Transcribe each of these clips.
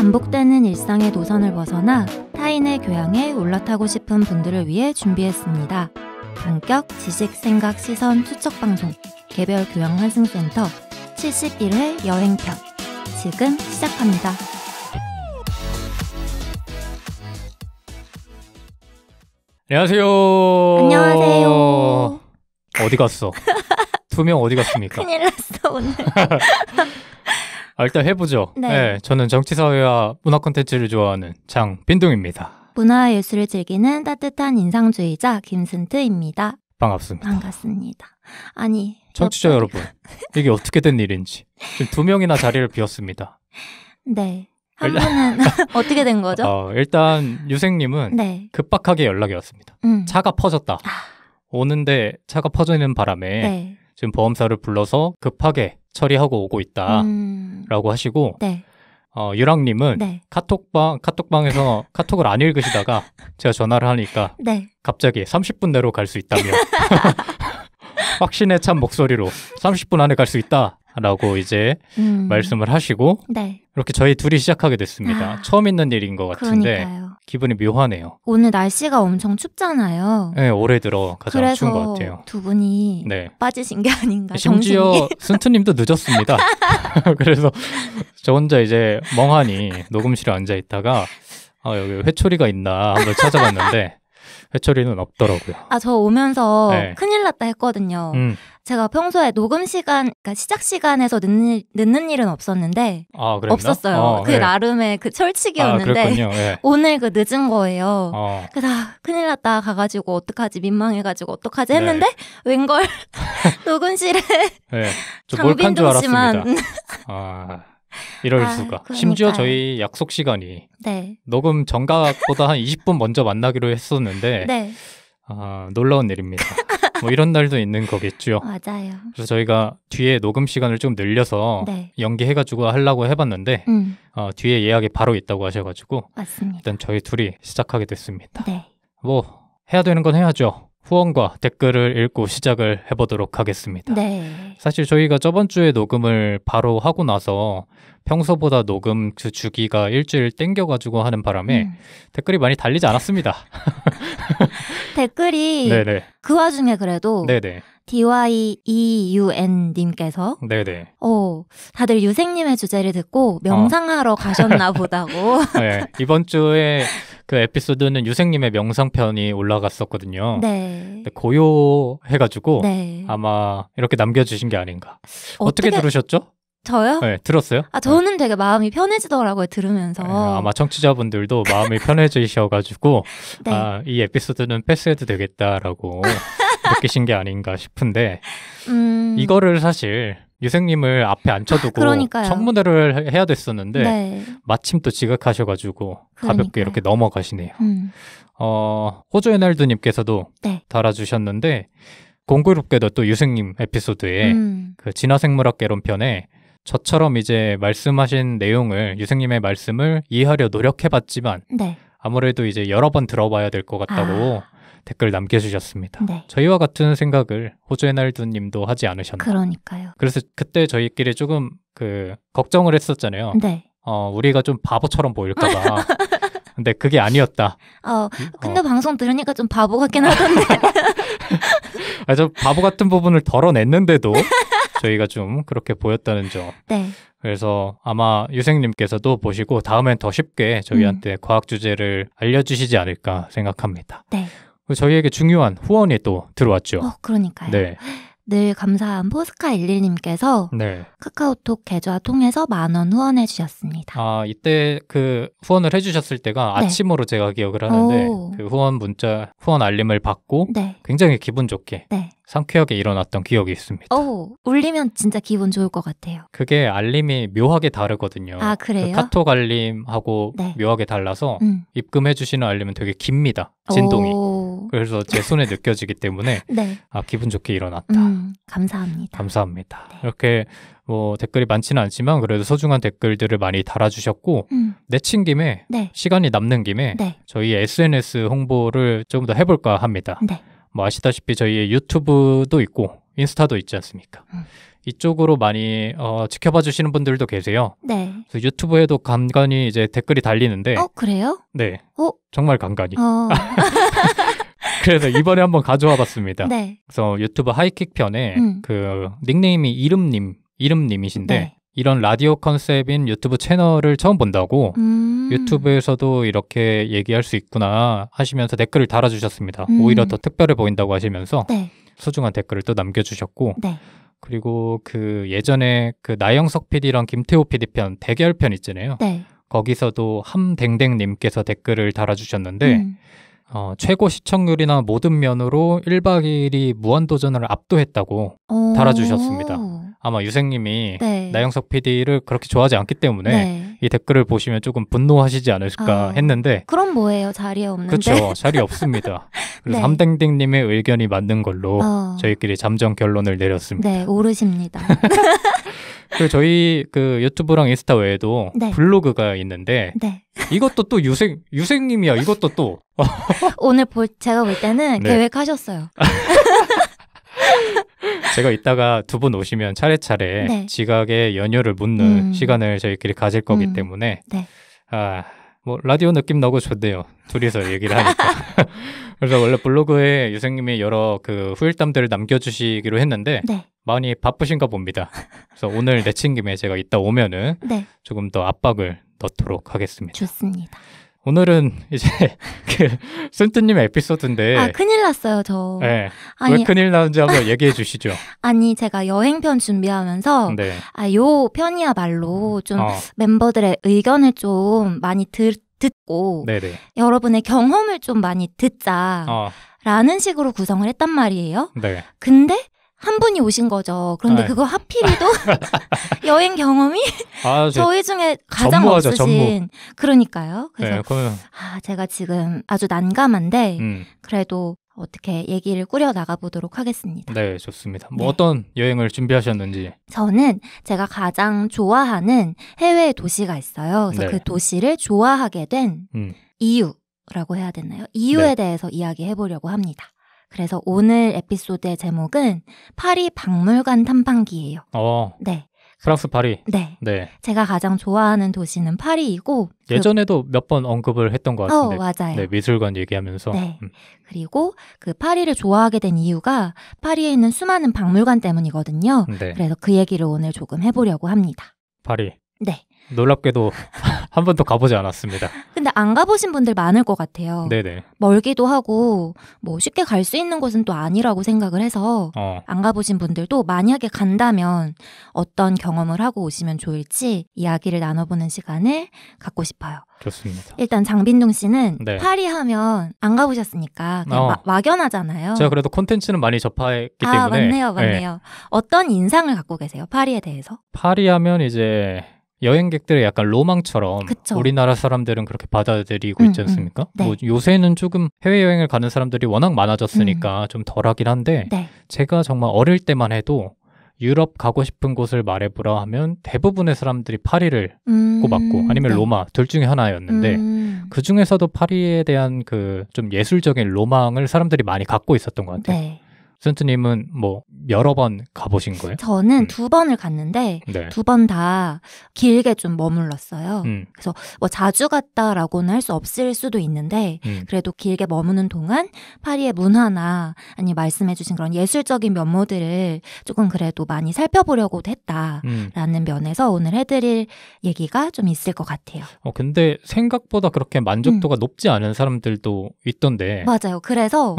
반복되는 일상의 노선을 벗어나 타인의 교양에 올라타고 싶은 분들을 위해 준비했습니다. 본격 지식, 생각, 시선 투척 방송 개별 교양 환승센터 71회 여행편 지금 시작합니다. 안녕하세요. 안녕하세요. 어디 갔어? 두 명 어디 갔습니까? 큰일 났어 오늘. 일단 해보죠. 네. 저는 정치사회와 문화 콘텐츠를 좋아하는 장빈둥입니다. 문화예술을 즐기는 따뜻한 인상주의자 김순트입니다. 반갑습니다. 반갑습니다. 아니 청취자 여러분, 이게 어떻게 된 일인지 지금 두 명이나 자리를 비웠습니다. 네. 한 분은 어떻게 된 거죠? 일단 유생님은 네. 급박하게 연락이 왔습니다. 차가 퍼졌다. 오는데 차가 퍼지는 바람에 네. 지금 보험사를 불러서 급하게 처리하고 오고 있다 라고 하시고 네. 유랑님은 네. 카톡방에서 카톡을 안 읽으시다가 제가 전화를 하니까 네. 갑자기 30분 내로 갈 수 있다며 확신에 찬 목소리로 30분 안에 갈 수 있다 라고 이제 말씀을 하시고 네. 이렇게 저희 둘이 시작하게 됐습니다. 처음 있는 일인 것 같은데 그러니까요. 기분이 묘하네요. 오늘 날씨가 엄청 춥잖아요. 네, 올해 들어 가장 추운 것 같아요. 그래서 두 분이 네. 빠지신 게 아닌가. 심지어 정신이. 순트님도 늦었습니다. 그래서 저 혼자 이제 멍하니 녹음실에 앉아 있다가 여기 회초리가 있나 한번 찾아봤는데 회초리는 없더라고요. 저 오면서 네. 큰일 났다 했거든요. 제가 평소에 녹음 시간, 그러니까 시작 시간에서 늦는 일은 없었는데 그랬나? 없었어요. 그 네. 나름의 그 철칙이었는데 그랬군요. 네. 오늘 그 늦은 거예요. 그래서 그래서 큰일 났다 가가지고 어떡하지 민망해가지고 어떡하지 했는데 웬걸 녹음실에 네. 저 몰칸 줄 장빈둥 씨만 알았습니다. 이럴 수가. 그러니까요. 심지어 저희 약속 시간이 네. 녹음 정각보다 한 20분 먼저 만나기로 했었는데 네. 놀라운 일입니다. 뭐 이런 날도 있는 거겠죠. 맞아요. 그래서 저희가 뒤에 녹음 시간을 좀 늘려서 네. 연기해가지고 하려고 해봤는데 뒤에 예약이 바로 있다고 하셔가지고 맞습니다. 일단 저희 둘이 시작하게 됐습니다. 네. 뭐 해야 되는 건 해야죠. 후원과 댓글을 읽고 시작을 해보도록 하겠습니다. 네. 사실 저희가 저번 주에 녹음을 바로 하고 나서 평소보다 녹음 그 주기가 일주일 땡겨가지고 하는 바람에 댓글이 많이 달리지 않았습니다. 댓글이 네네. 그 와중에 그래도 네네. DYEUN님께서 네네. 다들 유생님의 주제를 듣고 명상하러 가셨나 보다고. 네, 이번 주에 그 에피소드는 유생님의 명상편이 올라갔었거든요. 네. 근데 고요해가지고 네. 아마 이렇게 남겨주신 게 아닌가. 어떻게 들으셨죠? 저요? 네, 들었어요? 저는 되게 마음이 편해지더라고요, 들으면서. 네, 아마 청취자분들도 마음이 편해지셔가지고 네. 이 에피소드는 패스해도 되겠다라고 느끼신 게 아닌가 싶은데 이거를 사실 유생님을 앞에 앉혀두고 그러니까요. 청문회를 해야 됐었는데 네. 마침 또 지각하셔가지고 가볍게 그러니까요. 이렇게 넘어가시네요. 호주의 날두님께서도 네. 달아주셨는데 공교롭게도 또 유생님 에피소드에 그 진화생물학 개론편에 저처럼 이제 말씀하신 내용을 유생님의 말씀을 이해하려 노력해봤지만 네. 아무래도 이제 여러 번 들어봐야 될 것 같다고 댓글 남겨주셨습니다. 네. 저희와 같은 생각을 호주의 날두님도 하지 않으셨나. 그러니까요. 그래서 그때 저희끼리 조금 걱정을 했었잖아요. 네. 우리가 좀 바보처럼 보일까봐. 근데 그게 아니었다. 근데 방송 들으니까 좀 바보 같긴 하던데. 저 바보 같은 부분을 덜어냈는데도 저희가 좀 그렇게 보였다는 점. 네. 그래서 아마 유생님께서도 보시고 다음엔 더 쉽게 저희한테 과학 주제를 알려주시지 않을까 생각합니다. 네. 그리고 저희에게 중요한 후원이 또 들어왔죠. 그러니까요. 네. 늘 감사한 포스카11님께서 네. 카카오톡 계좌 통해서 10,000원 후원해 주셨습니다. 이때 그 후원을 해주셨을 때가 네. 아침으로 제가 기억을 하는데 그 후원 문자, 후원 알림을 받고 네. 굉장히 기분 좋게 네. 상쾌하게 일어났던 기억이 있습니다. 울리면 진짜 기분 좋을 것 같아요. 그게 알림이 묘하게 다르거든요. 그래요? 그 카톡 알림하고 네. 묘하게 달라서 입금해주시는 알림은 되게 깁니다. 진동이. 그래서 제 손에 느껴지기 때문에 네. 기분 좋게 일어났다. 감사합니다. 감사합니다. 네. 이렇게 뭐 댓글이 많지는 않지만 그래도 소중한 댓글들을 많이 달아주셨고 내친 김에 네. 시간이 남는 김에 네. 저희 SNS 홍보를 좀 더 해볼까 합니다. 네. 뭐 아시다시피 저희의 유튜브도 있고 인스타도 있지 않습니까? 이쪽으로 많이 지켜봐 주시는 분들도 계세요. 네. 그래서 유튜브에도 간간히 이제 댓글이 달리는데 그래요? 네. 어? 정말 간간히. 그래서 이번에 한번 가져와 봤습니다. 네. 그래서 유튜브 하이킥 편에 그 닉네임이 이름님이신데 네. 이런 라디오 컨셉인 유튜브 채널을 처음 본다고 유튜브에서도 이렇게 얘기할 수 있구나 하시면서 댓글을 달아주셨습니다. 오히려 더 특별해 보인다고 하시면서 네. 소중한 댓글을 또 남겨주셨고 네. 그리고 그 예전에 그 나영석 PD랑 김태호 PD 편 대결편 있잖아요. 네. 거기서도 함댕댕님께서 댓글을 달아주셨는데 최고 시청률이나 모든 면으로 1박 2일이 무한도전을 압도했다고 달아주셨습니다. 아마 유생님이 네. 나영석 PD를 그렇게 좋아하지 않기 때문에 네. 이 댓글을 보시면 조금 분노하시지 않을까 했는데 그럼 뭐예요? 자리에 없는데. 그렇죠. 자리 없습니다. 그래서 네. 함댕댕님의 의견이 맞는 걸로 저희끼리 잠정 결론을 내렸습니다. 네, 오르십니다. 그리고 저희 그 유튜브랑 인스타 외에도 네. 블로그가 있는데 네. 이것도 또 유생님이야. 이것도 또 오늘 제가 볼 때는 네. 계획하셨어요. 제가 이따가 두 분 오시면 차례차례 네. 지각에 연휴를 묻는 시간을 저희끼리 가질 거기 때문에 네. 뭐 라디오 느낌 나고 좋네요. 둘이서 얘기를 하니까. 그래서 원래 블로그에 유생님이 여러 그 후일담들을 남겨주시기로 했는데 네. 많이 바쁘신가 봅니다. 그래서 오늘 내친 김에 제가 이따 오면은 네. 조금 더 압박을 넣도록 하겠습니다. 좋습니다. 오늘은 이제 그 순트님의 에피소드인데 큰일 났어요, 저. 네. 아니, 왜 큰일 나는지 한번 얘기해 주시죠. 아니, 제가 여행편 준비하면서 네. 요 편이야말로 좀 멤버들의 의견을 좀 많이 듣고 네네. 여러분의 경험을 좀 많이 듣자라는 식으로 구성을 했단 말이에요. 네. 근데 한 분이 오신 거죠. 그런데 네. 그거 하필이도 여행 경험이 저희 중에 가장 전무하죠, 없으신. 그러니까요. 그래서 네, 그러면... 제가 지금 아주 난감한데 그래도 어떻게 얘기를 꾸려 나가보도록 하겠습니다. 네, 좋습니다. 뭐 네. 어떤 여행을 준비하셨는지. 저는 제가 가장 좋아하는 해외 도시가 있어요. 그래서 네. 그 도시를 좋아하게 된 이유라고 해야 되나요? 이유에 네. 대해서 이야기해보려고 합니다. 그래서 오늘 에피소드의 제목은 파리 박물관 탐방기예요. 네. 프랑스 파리. 네. 네. 제가 가장 좋아하는 도시는 파리이고 예전에도 몇 번 언급을 했던 것 같은데. 맞아요. 네, 미술관 얘기하면서. 네. 그리고 그 파리를 좋아하게 된 이유가 파리에 있는 수많은 박물관 때문이거든요. 네. 그래서 그 얘기를 오늘 조금 해보려고 합니다. 파리. 네. 놀랍게도 한 번도 가보지 않았습니다. 근데 안 가보신 분들 많을 것 같아요. 네네. 멀기도 하고 뭐 쉽게 갈 수 있는 곳은 또 아니라고 생각을 해서 안 가보신 분들도 만약에 간다면 어떤 경험을 하고 오시면 좋을지 이야기를 나눠보는 시간을 갖고 싶어요. 좋습니다. 일단 장빈둥 씨는 네. 파리 하면 안 가보셨으니까 그냥 막연하잖아요. 제가 그래도 콘텐츠는 많이 접했기 때문에. 맞네요. 네. 어떤 인상을 갖고 계세요? 파리에 대해서? 파리 하면 이제 여행객들의 약간 로망처럼 그쵸. 우리나라 사람들은 그렇게 받아들이고 있지 않습니까? 네. 뭐 요새는 조금 해외여행을 가는 사람들이 워낙 많아졌으니까 좀 덜하긴 한데 네. 제가 정말 어릴 때만 해도 유럽 가고 싶은 곳을 말해보라 하면 대부분의 사람들이 파리를 꼽았고 아니면 네. 로마 둘 중에 하나였는데 그 중에서도 파리에 대한 그 좀 예술적인 로망을 사람들이 많이 갖고 있었던 것 같아요. 네. 센트님은 뭐 여러 번 가보신 거예요? 저는 2번을 갔는데 네. 2번 다 길게 좀 머물렀어요. 그래서 뭐 자주 갔다라고는 할 수 없을 수도 있는데 그래도 길게 머무는 동안 파리의 문화나 아니 말씀해주신 그런 예술적인 면모들을 조금 그래도 많이 살펴보려고 했다라는 면에서 오늘 해드릴 얘기가 좀 있을 것 같아요. 근데 생각보다 그렇게 만족도가 높지 않은 사람들도 있던데. 맞아요. 그래서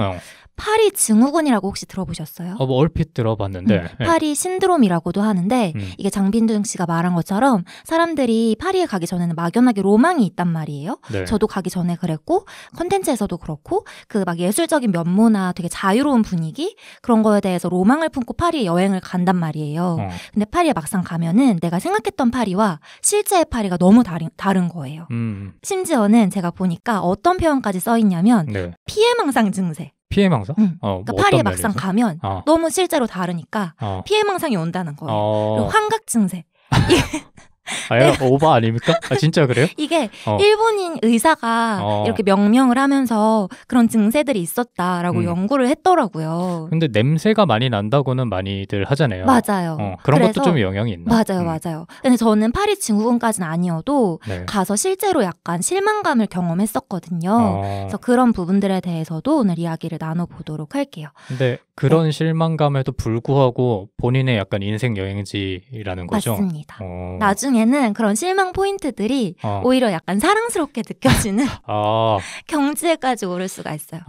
파리 증후군이라고 혹시 들어보셨어요? 뭐 얼핏 들어봤는데. 파리 신드롬이라고도 하는데 이게 장빈둥 씨가 말한 것처럼 사람들이 파리에 가기 전에는 막연하게 로망이 있단 말이에요. 네. 저도 가기 전에 그랬고 콘텐츠에서도 그렇고 그 막 예술적인 면모나 되게 자유로운 분위기 그런 거에 대해서 로망을 품고 파리에 여행을 간단 말이에요. 근데 파리에 막상 가면은 내가 생각했던 파리와 실제의 파리가 너무 다른 거예요. 심지어는 제가 보니까 어떤 표현까지 써 있냐면 네. 피해망상 증세. 피해망상? 그러니까 파리에 막상 면에서? 가면 너무 실제로 다르니까 피해망상이 온다는 거예요. 그리고 환각 증세. 오바 아닙니까? 진짜 그래요? 이게 일본인 의사가 이렇게 명명을 하면서 그런 증세들이 있었다라고 연구를 했더라고요. 근데 냄새가 많이 난다고는 많이들 하잖아요. 맞아요. 그런 것도 좀 영향이 있나? 맞아요. 근데 저는 파리 증후군까지는 아니어도 네. 가서 실제로 약간 실망감을 경험했었거든요. 그래서 그런 부분들에 대해서도 오늘 이야기를 나눠보도록 할게요. 근데 그런 실망감에도 불구하고 본인의 약간 인생 여행지라는 거죠? 맞습니다. 나중에는 그런 실망 포인트들이 오히려 약간 사랑스럽게 느껴지는 경지에까지 오를 수가 있어요.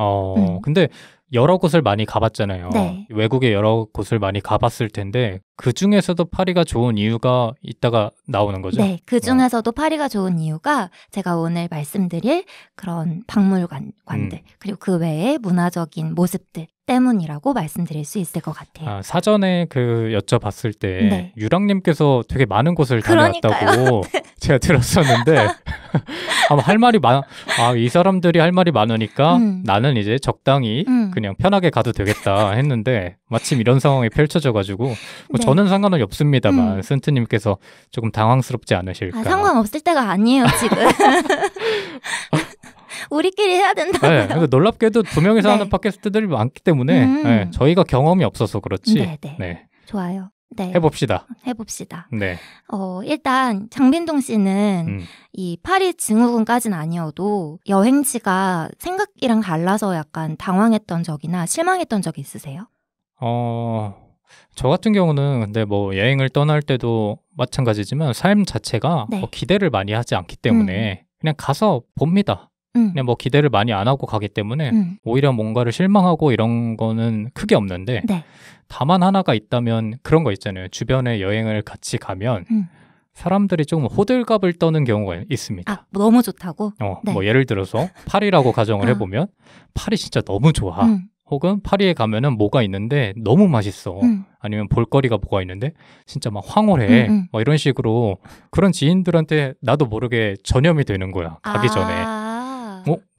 근데 여러 곳을 많이 가봤잖아요. 네. 외국에 여러 곳을 많이 가봤을 텐데 그 중에서도 파리가 좋은 이유가 이따가 나오는 거죠? 네, 그 중에서도 파리가 좋은 이유가 제가 오늘 말씀드릴 그런 박물관들 그리고 그 외의 문화적인 모습들 때문이라고 말씀드릴 수 있을 것 같아요. 사전에 여쭤봤을 때 네. 유랑님께서 되게 많은 곳을 다녀왔다고 제가 들었었는데 할 말이 많아. 이 사람들이 할 말이 많으니까 나는 이제 적당히 그냥 편하게 가도 되겠다 했는데 마침 이런 상황이 펼쳐져가지고 뭐 저는 상관은 없습니다만 센트님께서 조금 당황스럽지 않으실까. 상관없을 때가 아니에요 지금. 우리끼리 해야 된다. 네, 놀랍게도 2명이서 하는 팟캐스트들이 많기 때문에 저희가 경험이 없어서 그렇지. 네. 좋아요. 네. 해봅시다. 네. 일단 장빈동 씨는 이 파리 증후군까지는 아니어도 여행지가 생각이랑 달라서 약간 당황했던 적이나 실망했던 적이 있으세요? 저 같은 경우는 근데 뭐 여행을 떠날 때도 마찬가지지만 삶 자체가 뭐 기대를 많이 하지 않기 때문에 그냥 가서 봅니다. 그냥 뭐 기대를 많이 안 하고 가기 때문에 오히려 뭔가를 실망하고 이런 거는 크게 없는데 다만 하나가 있다면 그런 거 있잖아요. 주변에 여행을 같이 가면 사람들이 조금 호들갑을 떠는 경우가 있습니다. 너무 좋다고? 뭐 예를 들어서 파리라고 가정을 해보면 파리 진짜 너무 좋아. 혹은 파리에 가면은 뭐가 있는데 너무 맛있어. 아니면 볼거리가 뭐가 있는데 진짜 막 황홀해. 막 이런 식으로 그런 지인들한테 나도 모르게 전염이 되는 거야. 가기 전에.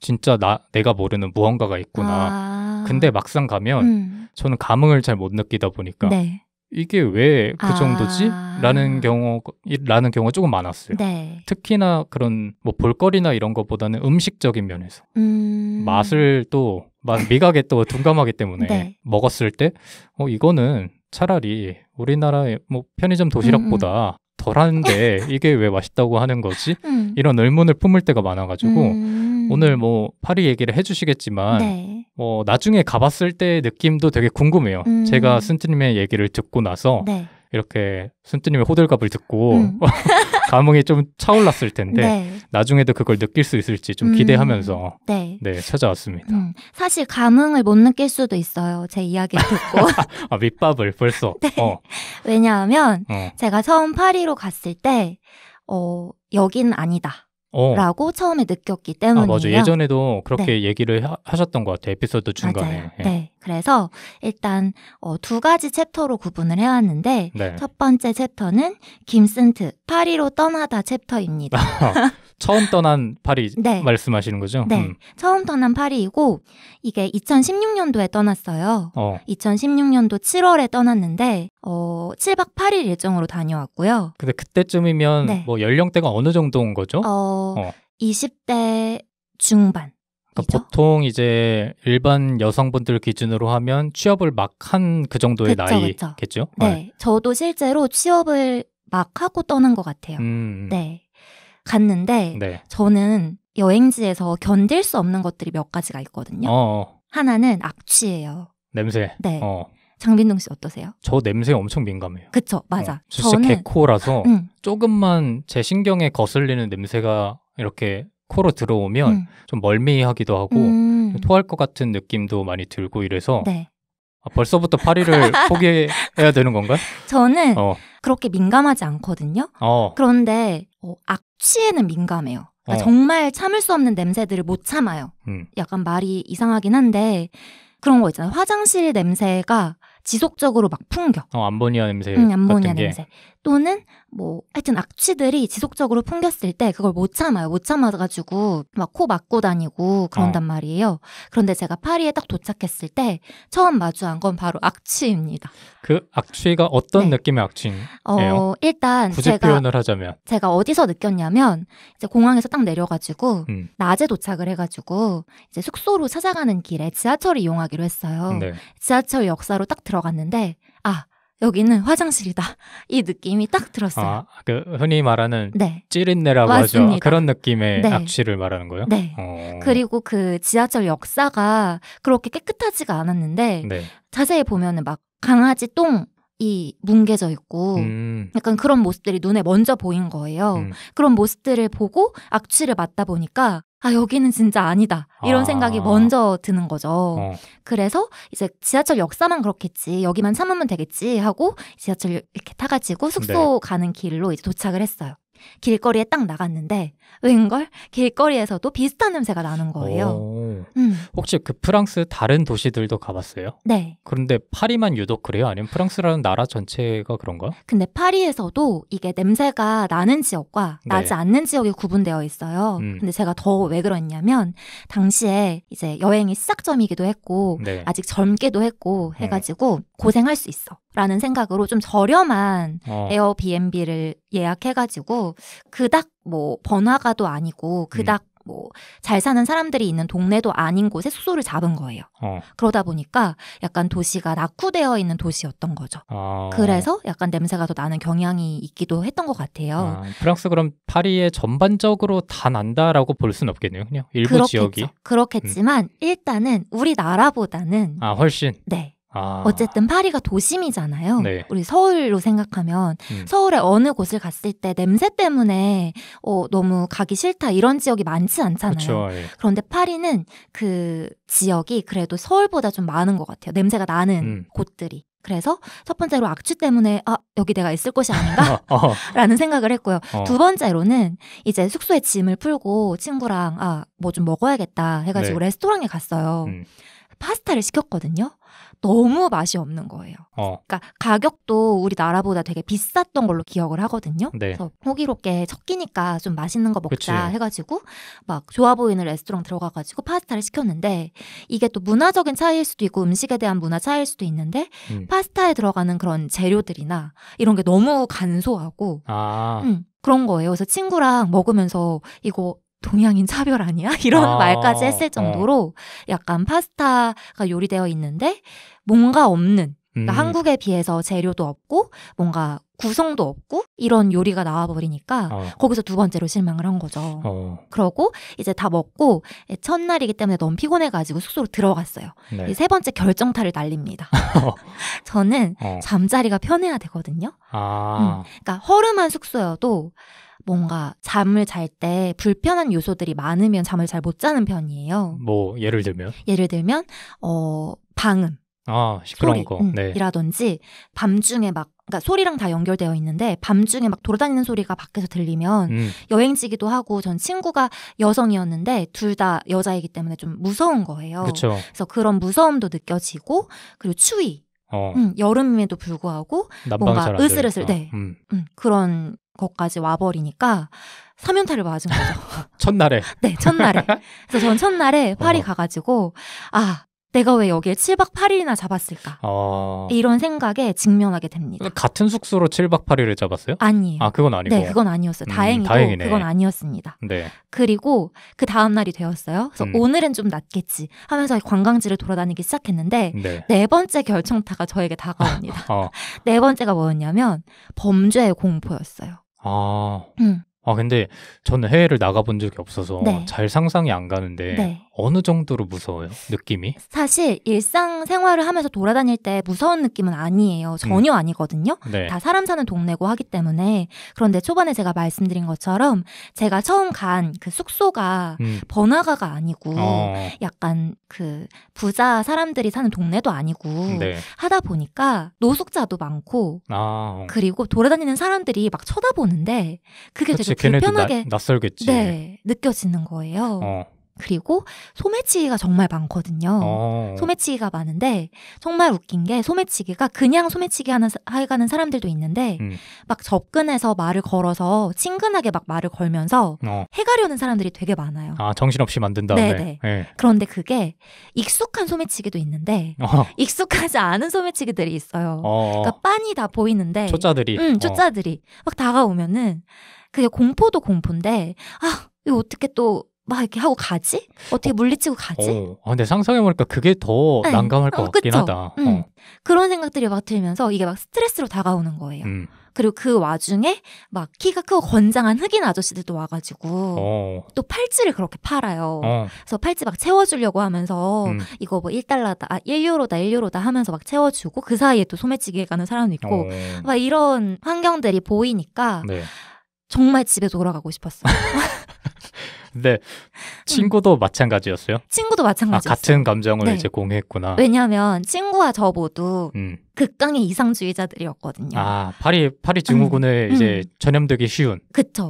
진짜 내가 모르는 무언가가 있구나. 근데 막상 가면 저는 감흥을 잘 못 느끼다 보니까 이게 왜 그 정도지? 라는 경우가 조금 많았어요. 특히나 그런 뭐 볼거리나 이런 것보다는 음식적인 면에서 맛을 또 미각에 또 둔감하기 때문에 먹었을 때 이거는 차라리 우리나라의 뭐 편의점 도시락보다 덜한데 이게 왜 맛있다고 하는 거지? 이런 의문을 품을 때가 많아가지고 오늘 뭐 파리 얘기를 해주시겠지만 뭐 나중에 가봤을 때의 느낌도 되게 궁금해요. 제가 순트님의 얘기를 듣고 나서 이렇게 순트님의 호들갑을 듣고 감흥이 좀 차올랐을 텐데 나중에도 그걸 느낄 수 있을지 좀 기대하면서 찾아왔습니다. 사실 감흥을 못 느낄 수도 있어요. 제 이야기를 듣고. 밑밥을 벌써. 왜냐하면 제가 처음 파리로 갔을 때 여긴 아니다. 라고 처음에 느꼈기 때문이에요. 맞아. 예전에도 그렇게 얘기를 하셨던 것 같아요. 에피소드 중간에. 맞아요. 그래서 일단 2가지 챕터로 구분을 해왔는데 첫 번째 챕터는 김슨트 파리로 떠나다 챕터입니다. 처음 떠난 파리 말씀하시는 거죠? 처음 떠난 파리이고 이게 2016년도에 떠났어요. 2016년도 7월에 떠났는데 7박 8일 일정으로 다녀왔고요. 근데 그때쯤이면 뭐 연령대가 어느 정도인 거죠? 20대 중반. 그러니까 보통 일반 여성분들 기준으로 하면 취업을 막 한 그 정도의 나이겠죠? 저도 실제로 취업을 막 하고 떠난 것 같아요. 갔는데 저는 여행지에서 견딜 수 없는 것들이 몇 가지가 있거든요. 하나는 악취예요. 냄새. 장빈동 씨 어떠세요? 저 냄새에 엄청 민감해요. 그쵸, 맞아. 진짜 개코라서 조금만 제 신경에 거슬리는 냄새가 이렇게 코로 들어오면 좀 멀미하기도 하고 토할 것 같은 느낌도 많이 들고 이래서 벌써부터 파리를 포기해야 되는 건가요? 저는 그렇게 민감하지 않거든요. 그런데 악취에는 민감해요. 그러니까 정말 참을 수 없는 냄새들을 못 참아요. 약간 말이 이상하긴 한데 그런 거 있잖아요. 화장실 냄새가 지속적으로 막 풍겨. 암모니아 냄새 암모니아 같은 게. 냄새. 또는 하여튼 악취들이 지속적으로 풍겼을 때 그걸 못 참아요. 못 참아가지고 막 코 막고 다니고 그런단 말이에요. 그런데 제가 파리에 딱 도착했을 때 처음 마주한 건 바로 악취입니다. 그 악취가 어떤 느낌의 악취예요? 일단 굳이 표현을 하자면 제가 어디서 느꼈냐면 이제 공항에서 딱 내려가지고 낮에 도착을 해가지고 이제 숙소로 찾아가는 길에 지하철을 이용하기로 했어요. 네. 지하철 역사로 딱 들어갔는데 여기는 화장실이다. 이 느낌이 딱 들었어요. 그 흔히 말하는 네. 찌린내라고 맞습니다. 하죠. 그런 느낌의 네. 악취를 말하는 거예요? 네. 그리고 그 지하철 역사가 그렇게 깨끗하지가 않았는데 네. 자세히 보면은 막 강아지 똥이 뭉개져 있고 약간 그런 모습들이 눈에 먼저 보인 거예요. 그런 모습들을 보고 악취를 맡다 보니까 여기는 진짜 아니다. 이런 생각이 먼저 드는 거죠. 그래서 이제 지하철 역사만 그렇겠지. 여기만 참으면 되겠지 하고 지하철 이렇게 타가지고 숙소 가는 길로 이제 도착을 했어요. 길거리에 딱 나갔는데 웬걸 길거리에서도 비슷한 냄새가 나는 거예요. 혹시 그 프랑스 다른 도시들도 가봤어요? 네. 그런데 파리만 유독 그래요? 아니면 프랑스라는 나라 전체가 그런가요? 근데 파리에서도 이게 냄새가 나는 지역과 나지 않는 지역이 구분되어 있어요. 근데 제가 더 왜 그랬냐면 당시에 이제 여행이 시작점이기도 했고 아직 젊기도 했고 해가지고 고생할 수 있어 라는 생각으로 좀 저렴한 에어비앤비를 예약해가지고 그닥 번화가도 아니고 그닥 잘 사는 사람들이 있는 동네도 아닌 곳에 숙소를 잡은 거예요. 그러다 보니까 약간 도시가 낙후되어 있는 도시였던 거죠. 그래서 약간 냄새가 더 나는 경향이 있기도 했던 것 같아요. 프랑스 그럼 파리에 전반적으로 다 난다라고 볼 수는 없겠네요. 그냥 일부 그렇겠죠. 지역이. 그렇겠지만 일단은 우리나라보다는 훨씬. 네. 어쨌든 파리가 도심이잖아요. 네. 우리 서울로 생각하면 서울의 어느 곳을 갔을 때 냄새 때문에 너무 가기 싫다 이런 지역이 많지 않잖아요. 그쵸, 예. 그런데 파리는 그 지역이 그래도 서울보다 좀 많은 것 같아요. 냄새가 나는 곳들이. 그래서 첫 번째로 악취 때문에 여기 내가 있을 곳이 아닌가? 라는 생각을 했고요. 두 번째로는 이제 숙소에 짐을 풀고 친구랑 뭐 좀 먹어야겠다 해가지고 레스토랑에 갔어요. 파스타를 시켰거든요. 너무 맛이 없는 거예요. 그러니까 가격도 우리나라보다 되게 비쌌던 걸로 기억을 하거든요. 그래서 호기롭게 첫 끼니까 좀 맛있는 거 먹자 해가지고 막 좋아 보이는 레스토랑 들어가가지고 파스타를 시켰는데 이게 또 문화적인 차이일 수도 있고 음식에 대한 문화 차이일 수도 있는데 파스타에 들어가는 그런 재료들이나 이런 게 너무 간소하고 그런 거예요. 그래서 친구랑 먹으면서 이거 동양인 차별 아니야? 이런 말까지 했을 정도로 약간 파스타가 요리되어 있는데 뭔가 없는 그러니까 한국에 비해서 재료도 없고 뭔가 구성도 없고 이런 요리가 나와버리니까 거기서 두 번째로 실망을 한 거죠. 그러고 이제 다 먹고 첫날이기 때문에 너무 피곤해가지고 숙소로 들어갔어요. 세 번째 결정타를 날립니다. 저는 잠자리가 편해야 되거든요. 그러니까 허름한 숙소여도 뭔가 잠을 잘 때 불편한 요소들이 많으면 잠을 잘 못 자는 편이에요. 뭐 예를 들면? 예를 들면 방음, 시끄러운 거. 이라든지 밤중에 그러니까 소리랑 다 연결되어 있는데 밤중에 막 돌아다니는 소리가 밖에서 들리면 여행지기도 하고 전 친구가 여성이었는데 둘 다 여자이기 때문에 좀 무서운 거예요. 그쵸. 그래서 그런 무서움도 느껴지고 그리고 추위. 여름임에도 불구하고 뭔가 으슬으슬 그런 것까지 와버리니까 사면타를 맞은 거죠. 첫날에? 네, 첫날에. 그래서 전 첫날에 파리 가가지고 내가 왜 여기에 7박 8일이나 잡았을까? 이런 생각에 직면하게 됩니다. 같은 숙소로 7박 8일을 잡았어요? 아니에요. 그건 아니고? 네, 그건 아니었어요. 다행히도 다행이네. 그건 아니었습니다. 네. 그리고 그 다음날이 되었어요. 그래서 오늘은 좀 낫겠지 하면서 관광지를 돌아다니기 시작했는데 네 번째 결정타가 저에게 다가옵니다. 네 번째가 뭐였냐면 범죄의 공포였어요. 근데 저는 해외를 나가본 적이 없어서 잘 상상이 안 가는데 어느 정도로 무서워요? 느낌이? 사실 일상생활을 하면서 돌아다닐 때 무서운 느낌은 아니에요. 전혀 아니거든요. 다 사람 사는 동네고 하기 때문에. 그런데 초반에 제가 말씀드린 것처럼 제가 처음 간 그 숙소가 번화가가 아니고 약간 그 부자 사람들이 사는 동네도 아니고 하다 보니까 노숙자도 많고 그리고 돌아다니는 사람들이 막 쳐다보는데 그게 되게 불편하게 낯설겠지. 느껴지는 거예요. 그리고 소매치기가 정말 많거든요. 소매치기가 많은데 정말 웃긴 게 소매치기가 그냥 소매치기 하는 사람들도 있는데 막 접근해서 말을 걸어서 친근하게 막 말을 걸면서 해가려는 사람들이 되게 많아요. 아, 정신없이 만든 다음에. 네네. 네. 그런데 그게 익숙한 소매치기도 있는데 익숙하지 않은 소매치기들이 있어요. 그러니까 빤히 다 보이는데 초짜들이 초짜들이 막 다가오면은 그게 공포도 공포인데 이거 어떻게 또 막 이렇게 하고 가지? 어떻게 물리치고 가지? 근데 상상해보니까 그게 더 난감할 것 같긴 하다. 그런 생각들이 막 들면서 이게 막 스트레스로 다가오는 거예요. 그리고 그 와중에 막 키가 크고 건장한 흑인 아저씨들도 와가지고 또 팔찌를 그렇게 팔아요. 그래서 팔찌 막 채워주려고 하면서 이거 뭐 1달러다, 1유로다 하면서 막 채워주고 그 사이에 또 소매치기에 가는 사람도 있고 막 이런 환경들이 보이니까 네. 정말 집에 돌아가고 싶었어요. 근데 친구도 마찬가지였어요? 친구도 마찬가지였어요. 같은 감정을 이제 공유했구나. 왜냐하면 친구와 저 모두 극강의 이상주의자들이었거든요. 파리 증후군에 이제 전염되기 쉬운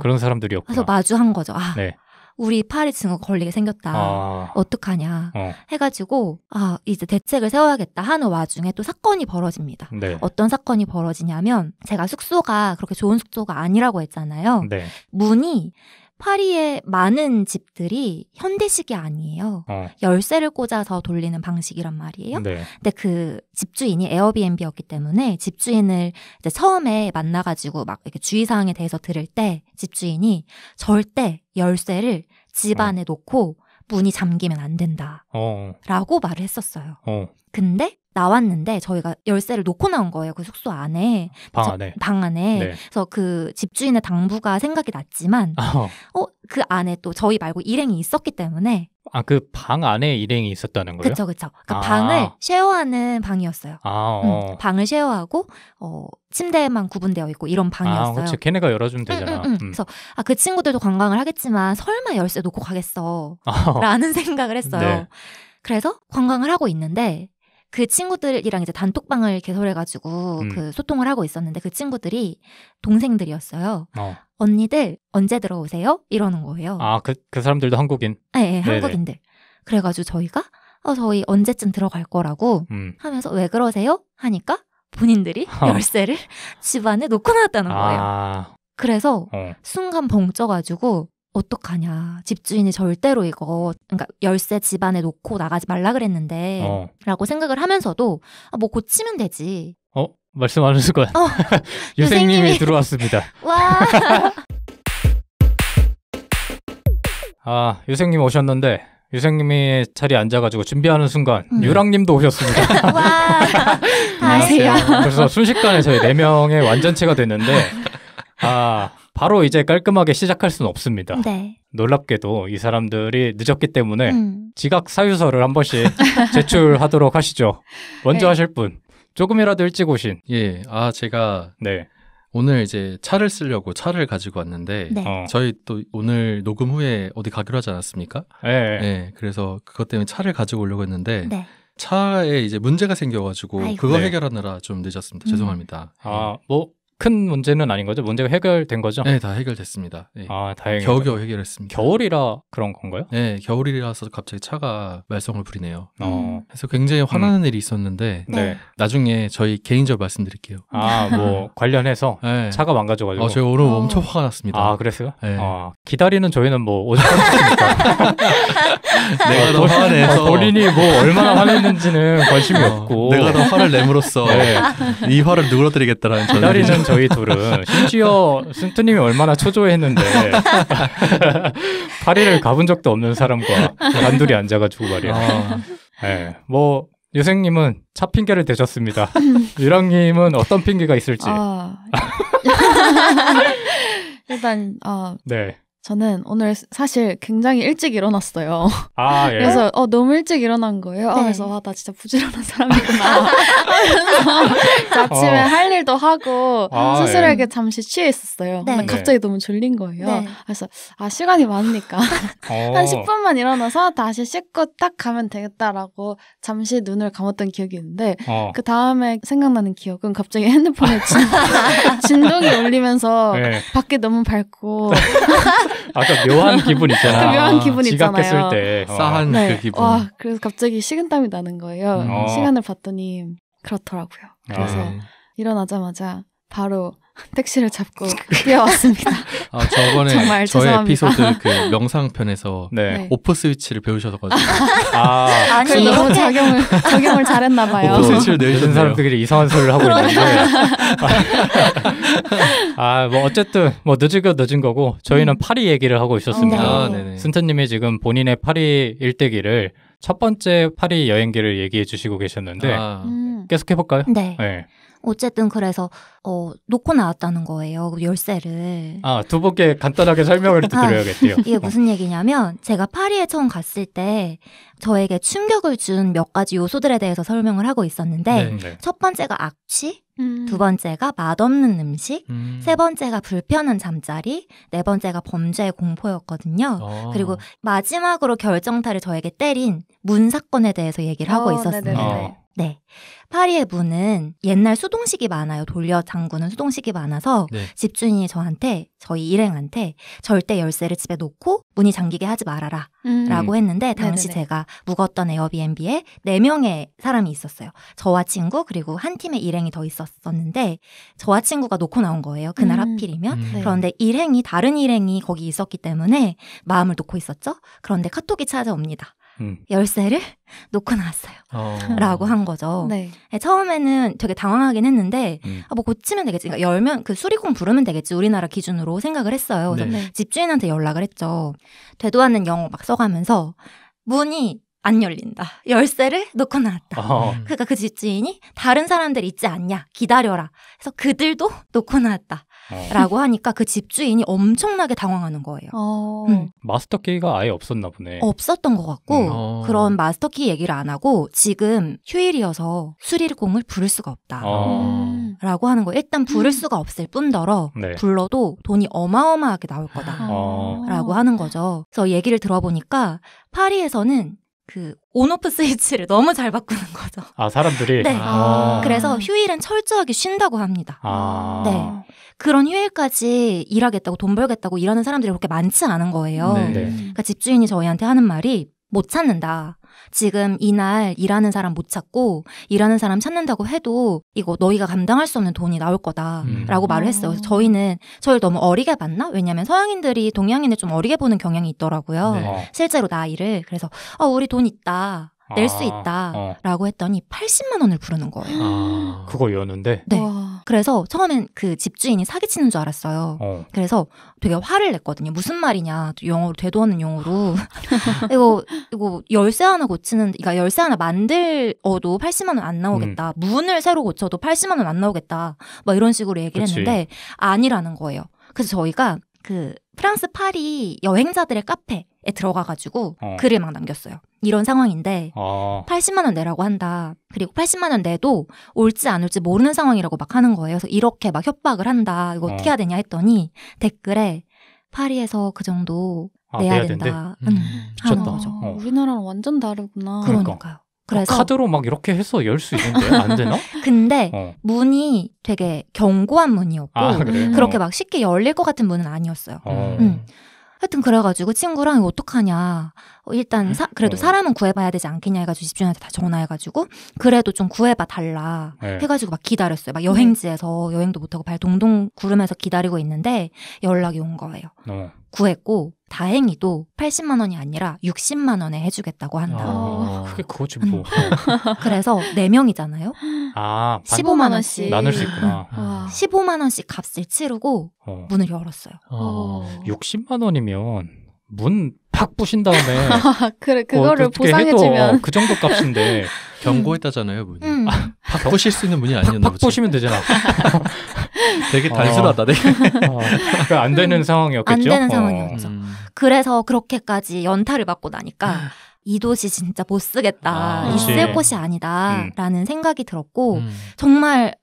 그런 사람들이었구나. 그래서 마주한 거죠. 우리 파리 증후 걸리게 생겼다. 어떡하냐 해가지고 이제 대책을 세워야겠다 하는 와중에 또 사건이 벌어집니다. 네. 어떤 사건이 벌어지냐면 제가 숙소가 그렇게 좋은 숙소가 아니라고 했잖아요. 네. 문이 파리의 많은 집들이 현대식이 아니에요. 열쇠를 꽂아서 돌리는 방식이란 말이에요. 네. 근데 그 집주인이 에어비앤비였기 때문에 집주인을 이제 처음에 만나가지고 막 이렇게 주의사항에 대해서 들을 때 집주인이 절대 열쇠를 집 안에 놓고 문이 잠기면 안 된다. 라고 말을 했었어요. 근데 나왔는데 저희가 열쇠를 놓고 나온 거예요. 그 숙소 안에. 방 안에. 네. 그래서 그 집주인의 당부가 생각이 났지만 그 안에 또 저희 말고 일행이 있었기 때문에 그 방 안에 일행이 있었다는 거예요? 그쵸. 그러니까 방을 쉐어하는 방이었어요. 방을 쉐어하고 침대만 구분되어 있고 이런 방이었어요. 그렇지. 걔네가 열어주면 되잖아. 그래서 그 친구들도 관광을 하겠지만 설마 열쇠 놓고 가겠어 라는 생각을 했어요. 네. 그래서 관광을 하고 있는데 그 친구들이랑 이제 단톡방을 개설해가지고 그 소통을 하고 있었는데 그 친구들이 동생들이었어요. 언니들 언제 들어오세요? 이러는 거예요. 그 사람들도 한국인? 네, 한국인들. 그래가지고 저희가 저희 언제쯤 들어갈 거라고 하면서 왜 그러세요? 하니까 본인들이 열쇠를 집 안에 놓고 나왔다는 거예요. 그래서 순간 벙 쪄가지고 어떡하냐. 집주인이 절대로 그러니까 열쇠 집 안에 놓고 나가지 말라 그랬는데 라고 생각을 하면서도 뭐 고치면 되지. 말씀하는 순간 유생님이 들어왔습니다. 와. 유생님 오셨는데 유생님이 자리에 앉아가지고 준비하는 순간 유랑님도 오셨습니다. 와. 안녕하세요. 그래서 순식간에 저희 4명의 완전체가 됐는데 바로 이제 깔끔하게 시작할 수는 없습니다. 네. 놀랍게도 이 사람들이 늦었기 때문에 지각 사유서를 한 번씩 제출하도록 하시죠. 먼저 하실 분. 조금이라도 일찍 오신. 예. 제가 오늘 이제 차를 쓰려고 차를 가지고 왔는데 저희 또 오늘 녹음 후에 어디 가기로 하지 않았습니까? 네. 그래서 그것 때문에 차를 가지고 오려고 했는데 차에 이제 문제가 생겨가지고 그거 해결하느라 좀 늦었습니다. 죄송합니다. 큰 문제는 아닌 거죠? 문제가 해결된 거죠? 네, 다 해결됐습니다. 네. 다행이네요. 겨우겨우 해결했습니다. 겨울이라 그런 건가요? 네, 겨울이라서 갑자기 차가 말썽을 부리네요. 그래서 굉장히 화나는 일이 있었는데 나중에 저희 개인적으로 말씀드릴게요. 관련해서 차가 망가져가지고. 제가 오늘 엄청 화가 났습니다. 그랬어요? 네. 기다리는 저희는 뭐 오직 하셨으니까. 내가 더 화가 내서 본인이 뭐 얼마나 화냈는지는 관심이 없고 내가 더 화를 내므로써 이 화를 누그러뜨리겠다라는 기다리는 저희 둘은 심지어 순투님이 얼마나 초조해했는데 파리를 가본 적도 없는 사람과 단둘이 앉아가지고 말이야. 유생님은 차 핑계를 대셨습니다. 유랑님은 어떤 핑계가 있을지. 일단 저는 오늘 사실 굉장히 일찍 일어났어요. 그래서 너무 일찍 일어난 거예요. 그래서 나 진짜 부지런한 사람이구나 하면서 아침에 할 일도 하고 스스로에게 잠시 취해 있었어요. 근데 갑자기 너무 졸린 거예요. 그래서 시간이 많으니까 한 10분만 일어나서 다시 씻고 딱 가면 되겠다라고 잠시 눈을 감았던 기억이 있는데 그 다음에 생각나는 기억은 갑자기 핸드폰에 진동이 울리면서 밖에 너무 밝고 아까 묘한 기분 있잖아. 그 묘한 기분 지각했을 때 싸한 그 기분. 와, 그래서 갑자기 식은땀이 나는 거예요. 시간을 봤더니 그렇더라고요. 그래서 일어나자마자 바로 택시를 잡고 뛰어왔습니다. 저번에 정말 저의 죄송합니다. 에피소드 그 명상편에서 오프 스위치를 배우셔가지고 아니 너무 적용을 잘했나 봐요. 오프 스위치를 내주신 사람들이 이상한 소리를 하고 있는데 뭐 어쨌든 뭐 늦은 거고 저희는 파리 얘기를 하고 있었습니다. 순타님이 지금 본인의 파리 일대기를 첫 번째 파리 여행기를 얘기해 주시고 계셨는데 계속 해볼까요? 네. 어쨌든 그래서 놓고 나왔다는 거예요. 열쇠를. 두 분께 간단하게 설명을 드려야겠대요. 이게 무슨 얘기냐면 제가 파리에 처음 갔을 때 저에게 충격을 준 몇 가지 요소들에 대해서 설명을 하고 있었는데 첫 번째가 악취, 두 번째가 맛없는 음식, 세 번째가 불편한 잠자리, 네 번째가 범죄의 공포였거든요. 그리고 마지막으로 결정타를 저에게 때린 문 사건에 대해서 얘기를 하고 있었습니다. 네. 파리의 문은 옛날 수동식이 많아요. 돌려 잠그는 수동식이 많아서 집주인이 저희 일행한테 절대 열쇠를 집에 놓고 문이 잠기게 하지 말아라 라고 했는데 당시 제가 묵었던 에어비앤비에 4명의 사람이 있었어요. 저와 친구 그리고 한 팀의 일행이 더 있었는데 저와 친구가 놓고 나온 거예요. 그날 하필이면. 그런데 다른 일행이 거기 있었기 때문에 마음을 놓고 있었죠. 그런데 카톡이 찾아옵니다. 열쇠를 놓고 나왔어요. 라고 한 거죠. 처음에는 되게 당황하긴 했는데 뭐 고치면 되겠지. 그러니까 열면 그 수리공 부르면 되겠지. 우리나라 기준으로 생각을 했어요. 그래서 집주인한테 연락을 했죠. 되도 않는 영어 막 써가면서 문이 안 열린다. 열쇠를 놓고 나왔다. 그러니까 그 집주인이 다른 사람들 있지 않냐. 기다려라. 그래서 그들도 놓고 나왔다. 라고 하니까 그 집주인이 엄청나게 당황하는 거예요. 마스터키가 아예 없었나 보네. 없었던 것 같고 그런 마스터키 얘기를 안 하고 지금 휴일이어서 수리공을 부를 수가 없다. 라고 하는 거예요. 일단 부를 수가 없을 뿐더러 불러도 돈이 어마어마하게 나올 거다. 라고 하는 거죠. 그래서 얘기를 들어보니까 파리에서는 그 온오프 스위치를 너무 잘 바꾸는 거죠. 사람들이? 네. 그래서 휴일은 철저하게 쉰다고 합니다. 네. 그런 휴일까지 일하겠다고 돈 벌겠다고 일하는 사람들이 그렇게 많지 않은 거예요. 그러니까 집주인이 저희한테 하는 말이 못 찾는다. 지금 이날 일하는 사람 못 찾고 일하는 사람 찾는다고 해도 이거 너희가 감당할 수 없는 돈이 나올 거다라고 말을 했어요. 그래서 저희를 너무 어리게 봤나? 왜냐하면 서양인들이 동양인을 좀 어리게 보는 경향이 있더라고요. 실제로 나이를. 그래서 우리 돈 있다. 낼 수 있다 라고 했더니 80만 원을 부르는 거예요. 그거였는데? 네. 그래서 처음엔 그 집주인이 사기치는 줄 알았어요. 그래서 되게 화를 냈거든요. 무슨 말이냐. 영어로 되도 않는 용어로 이거 열쇠 하나 그러니까 열쇠 하나 만들어도 80만 원 안 나오겠다. 문을 새로 고쳐도 80만 원 안 나오겠다. 막 이런 식으로 얘기를 했는데 아니라는 거예요. 그래서 저희가 그 프랑스 파리 여행자들의 카페에 들어가가지고 글을 막 남겼어요. 이런 상황인데 80만 원 내라고 한다. 그리고 80만 원 내도 올지 안 올지 모르는 상황이라고 막 하는 거예요. 그래서 이렇게 막 협박을 한다. 이거 어떻게 해야 되냐 했더니 댓글에 파리에서 그 정도 내야 된다. 하는 거죠. 우리나라랑 완전 다르구나. 그러니까요. 그래서 카드로 막 이렇게 해서 열 수 있는데 안 되나? 근데 문이 되게 견고한 문이었고 그렇게 막 쉽게 열릴 것 같은 문은 아니었어요. 하여튼 그래가지고 친구랑 이거 어떡하냐. 일단 그래도 사람은 구해봐야 되지 않겠냐 해가지고 집주인한테 다 전화해가지고 그래도 좀 구해봐 달라 해가지고 막 기다렸어요. 막 여행지에서 여행도 못하고 발 동동 구르면서 기다리고 있는데 연락이 온 거예요. 구했고 다행히도 80만 원이 아니라 60만 원에 해주겠다고 한다. 그게 그거지 뭐. 그래서 4명이잖아요. 15만 원씩 나눌 수 있구나. 15만 원씩 값을 치르고 문을 열었어요. 60만 원이면 문 팍 부신 다음에 그래 그거를 보상해주면 그 정도 값인데 경고했다잖아요 문이. 팍 부실 수 있는 문이 아니었나 보지. 팍 부시면 되잖아. 되게 단순하다. 되게. 안 되는 상황이었겠죠. 안 되는 상황이었죠. 그래서 그렇게까지 연타를 받고 나니까 이 도시 진짜 못 쓰겠다. 있을 곳이 아니다. 라는 생각이 들었고 정말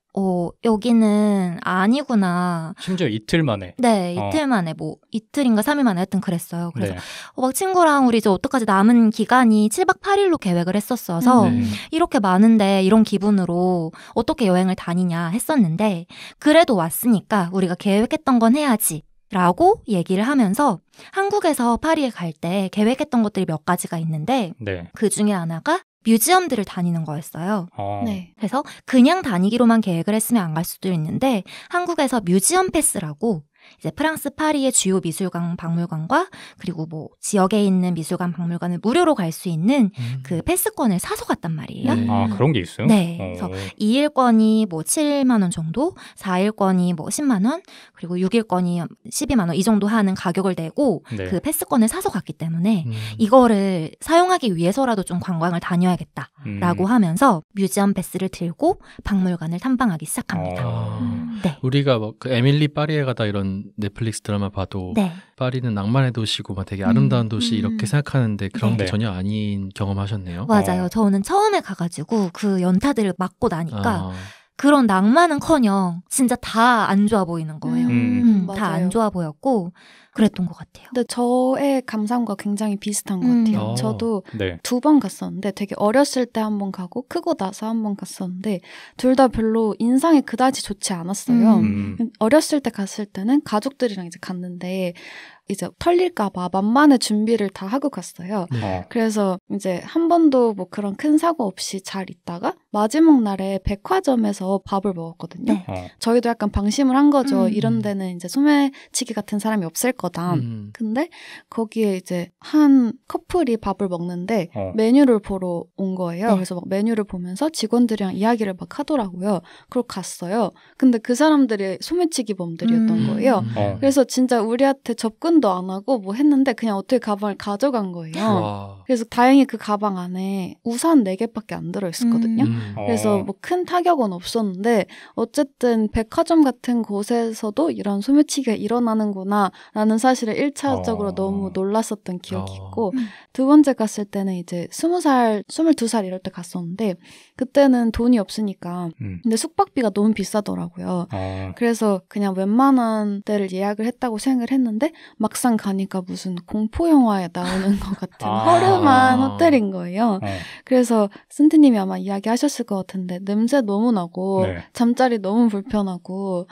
여기는 아니구나. 심지어 이틀 만에. 네, 이틀 만에 뭐 이틀인가 3일 만에 하여튼 그랬어요. 그래서 막 친구랑 우리 이제 어떡하지 남은 기간이 7박 8일로 계획을 했었어서 이렇게 많은데 이런 기분으로 어떻게 여행을 다니냐 했었는데 그래도 왔으니까 우리가 계획했던 건 해야지. 라고 얘기를 하면서 한국에서 파리에 갈 때 계획했던 것들이 몇 가지가 있는데 네. 그 중에 하나가 뮤지엄들을 다니는 거였어요. 네. 그래서 그냥 다니기로만 계획을 했으면 안 갈 수도 있는데 한국에서 뮤지엄 패스라고 이제 프랑스 파리의 주요 미술관 박물관과 그리고 뭐 지역에 있는 미술관 박물관을 무료로 갈 수 있는 그 패스권을 사서 갔단 말이에요. 네. 아, 그런 게 있어요? 네. 그래서 2일권이 뭐 7만 원 정도, 4일권이 뭐 10만 원, 그리고 6일권이 12만 원 이 정도 하는 가격을 내고 네. 그 패스권을 사서 갔기 때문에 이거를 사용하기 위해서라도 좀 관광을 다녀야겠다라고 하면서 뮤지엄 패스를 들고 박물관을 탐방하기 시작합니다. 네. 우리가 뭐 그 에밀리 파리에 가다 이런 넷플릭스 드라마 봐도 네. 파리는 낭만의 도시고 막 되게 아름다운 도시 이렇게 생각하는데 그런 게 전혀 아닌 경험하셨네요. 맞아요. 저는 처음에 가가지고 그 연타들을 맞고 나니까 그런 낭만은커녕 진짜 다 안 좋아 보이는 거예요. 다 안 좋아 보였고 그랬던 것 같아요. 근데 저의 감상과 굉장히 비슷한 것 같아요. 저도 네. 2번 갔었는데 되게 어렸을 때 한 번 가고 크고 나서 한 번 갔었는데 둘 다 별로 인상이 그다지 좋지 않았어요. 어렸을 때 갔을 때는 가족들이랑 이제 갔는데 이제 털릴까봐 만만의 준비를 다 하고 갔어요. 그래서 이제 한 번도 뭐 그런 큰 사고 없이 잘 있다가 마지막 날에 백화점에서 밥을 먹었거든요. 네. 저희도 약간 방심을 한 거죠. 이런 데는 이제 소매치기 같은 사람이 없을 거다. 근데 거기에 이제 한 커플이 밥을 먹는데 메뉴를 보러 온 거예요. 네. 그래서 막 메뉴를 보면서 직원들이랑 이야기를 막 하더라고요. 그리고 갔어요. 근데 그 사람들이 소매치기 범들이었던 거예요. 그래서 진짜 우리한테 접근도 안 하고 뭐 했는데 그냥 어떻게 가방을 가져간 거예요. 와. 그래서 다행히 그 가방 안에 우산 4개밖에 안 들어있었거든요. 그래서 뭐 큰 타격은 없었는데 어쨌든 백화점 같은 곳에서도 이런 소매치기가 일어나는구나 라는 사실을 1차적으로 너무 놀랐었던 기억이 있고 두 번째 갔을 때는 이제 20살, 22살 이럴 때 갔었는데 그때는 돈이 없으니까 근데 숙박비가 너무 비싸더라고요. 그래서 그냥 웬만한 데를 예약을 했다고 생각을 했는데 막상 가니까 무슨 공포영화에 나오는 것 같은 허름한 호텔인 거예요. 그래서 synth님이 아마 이야기하셨을 것 같은데 냄새 너무 나고 네. 잠자리 너무 불편하고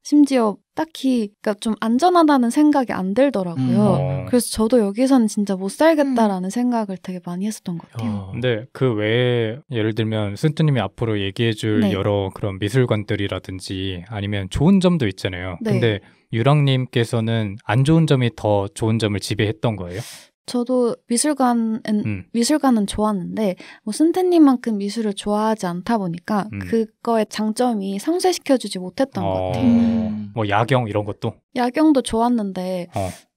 심지어 딱히 그러니까 좀 안전하다는 생각이 안 들더라고요. 그래서 저도 여기서는 진짜 못 살겠다라는 생각을 되게 많이 했었던 것 같아요. 근데 그 외에 예를 들면 synth님이 앞으로 얘기해줄 네. 여러 그런 미술관들이라든지 아니면 좋은 점도 있잖아요. 네. 근데 유랑님께서는 안 좋은 점이 더 좋은 점을 지배했던 거예요? 저도 미술관은 좋았는데 뭐 synth님만큼 미술을 좋아하지 않다 보니까 그거의 장점이 상쇄시켜주지 못했던 것 같아요. 뭐 야경 이런 것도? 야경도 좋았는데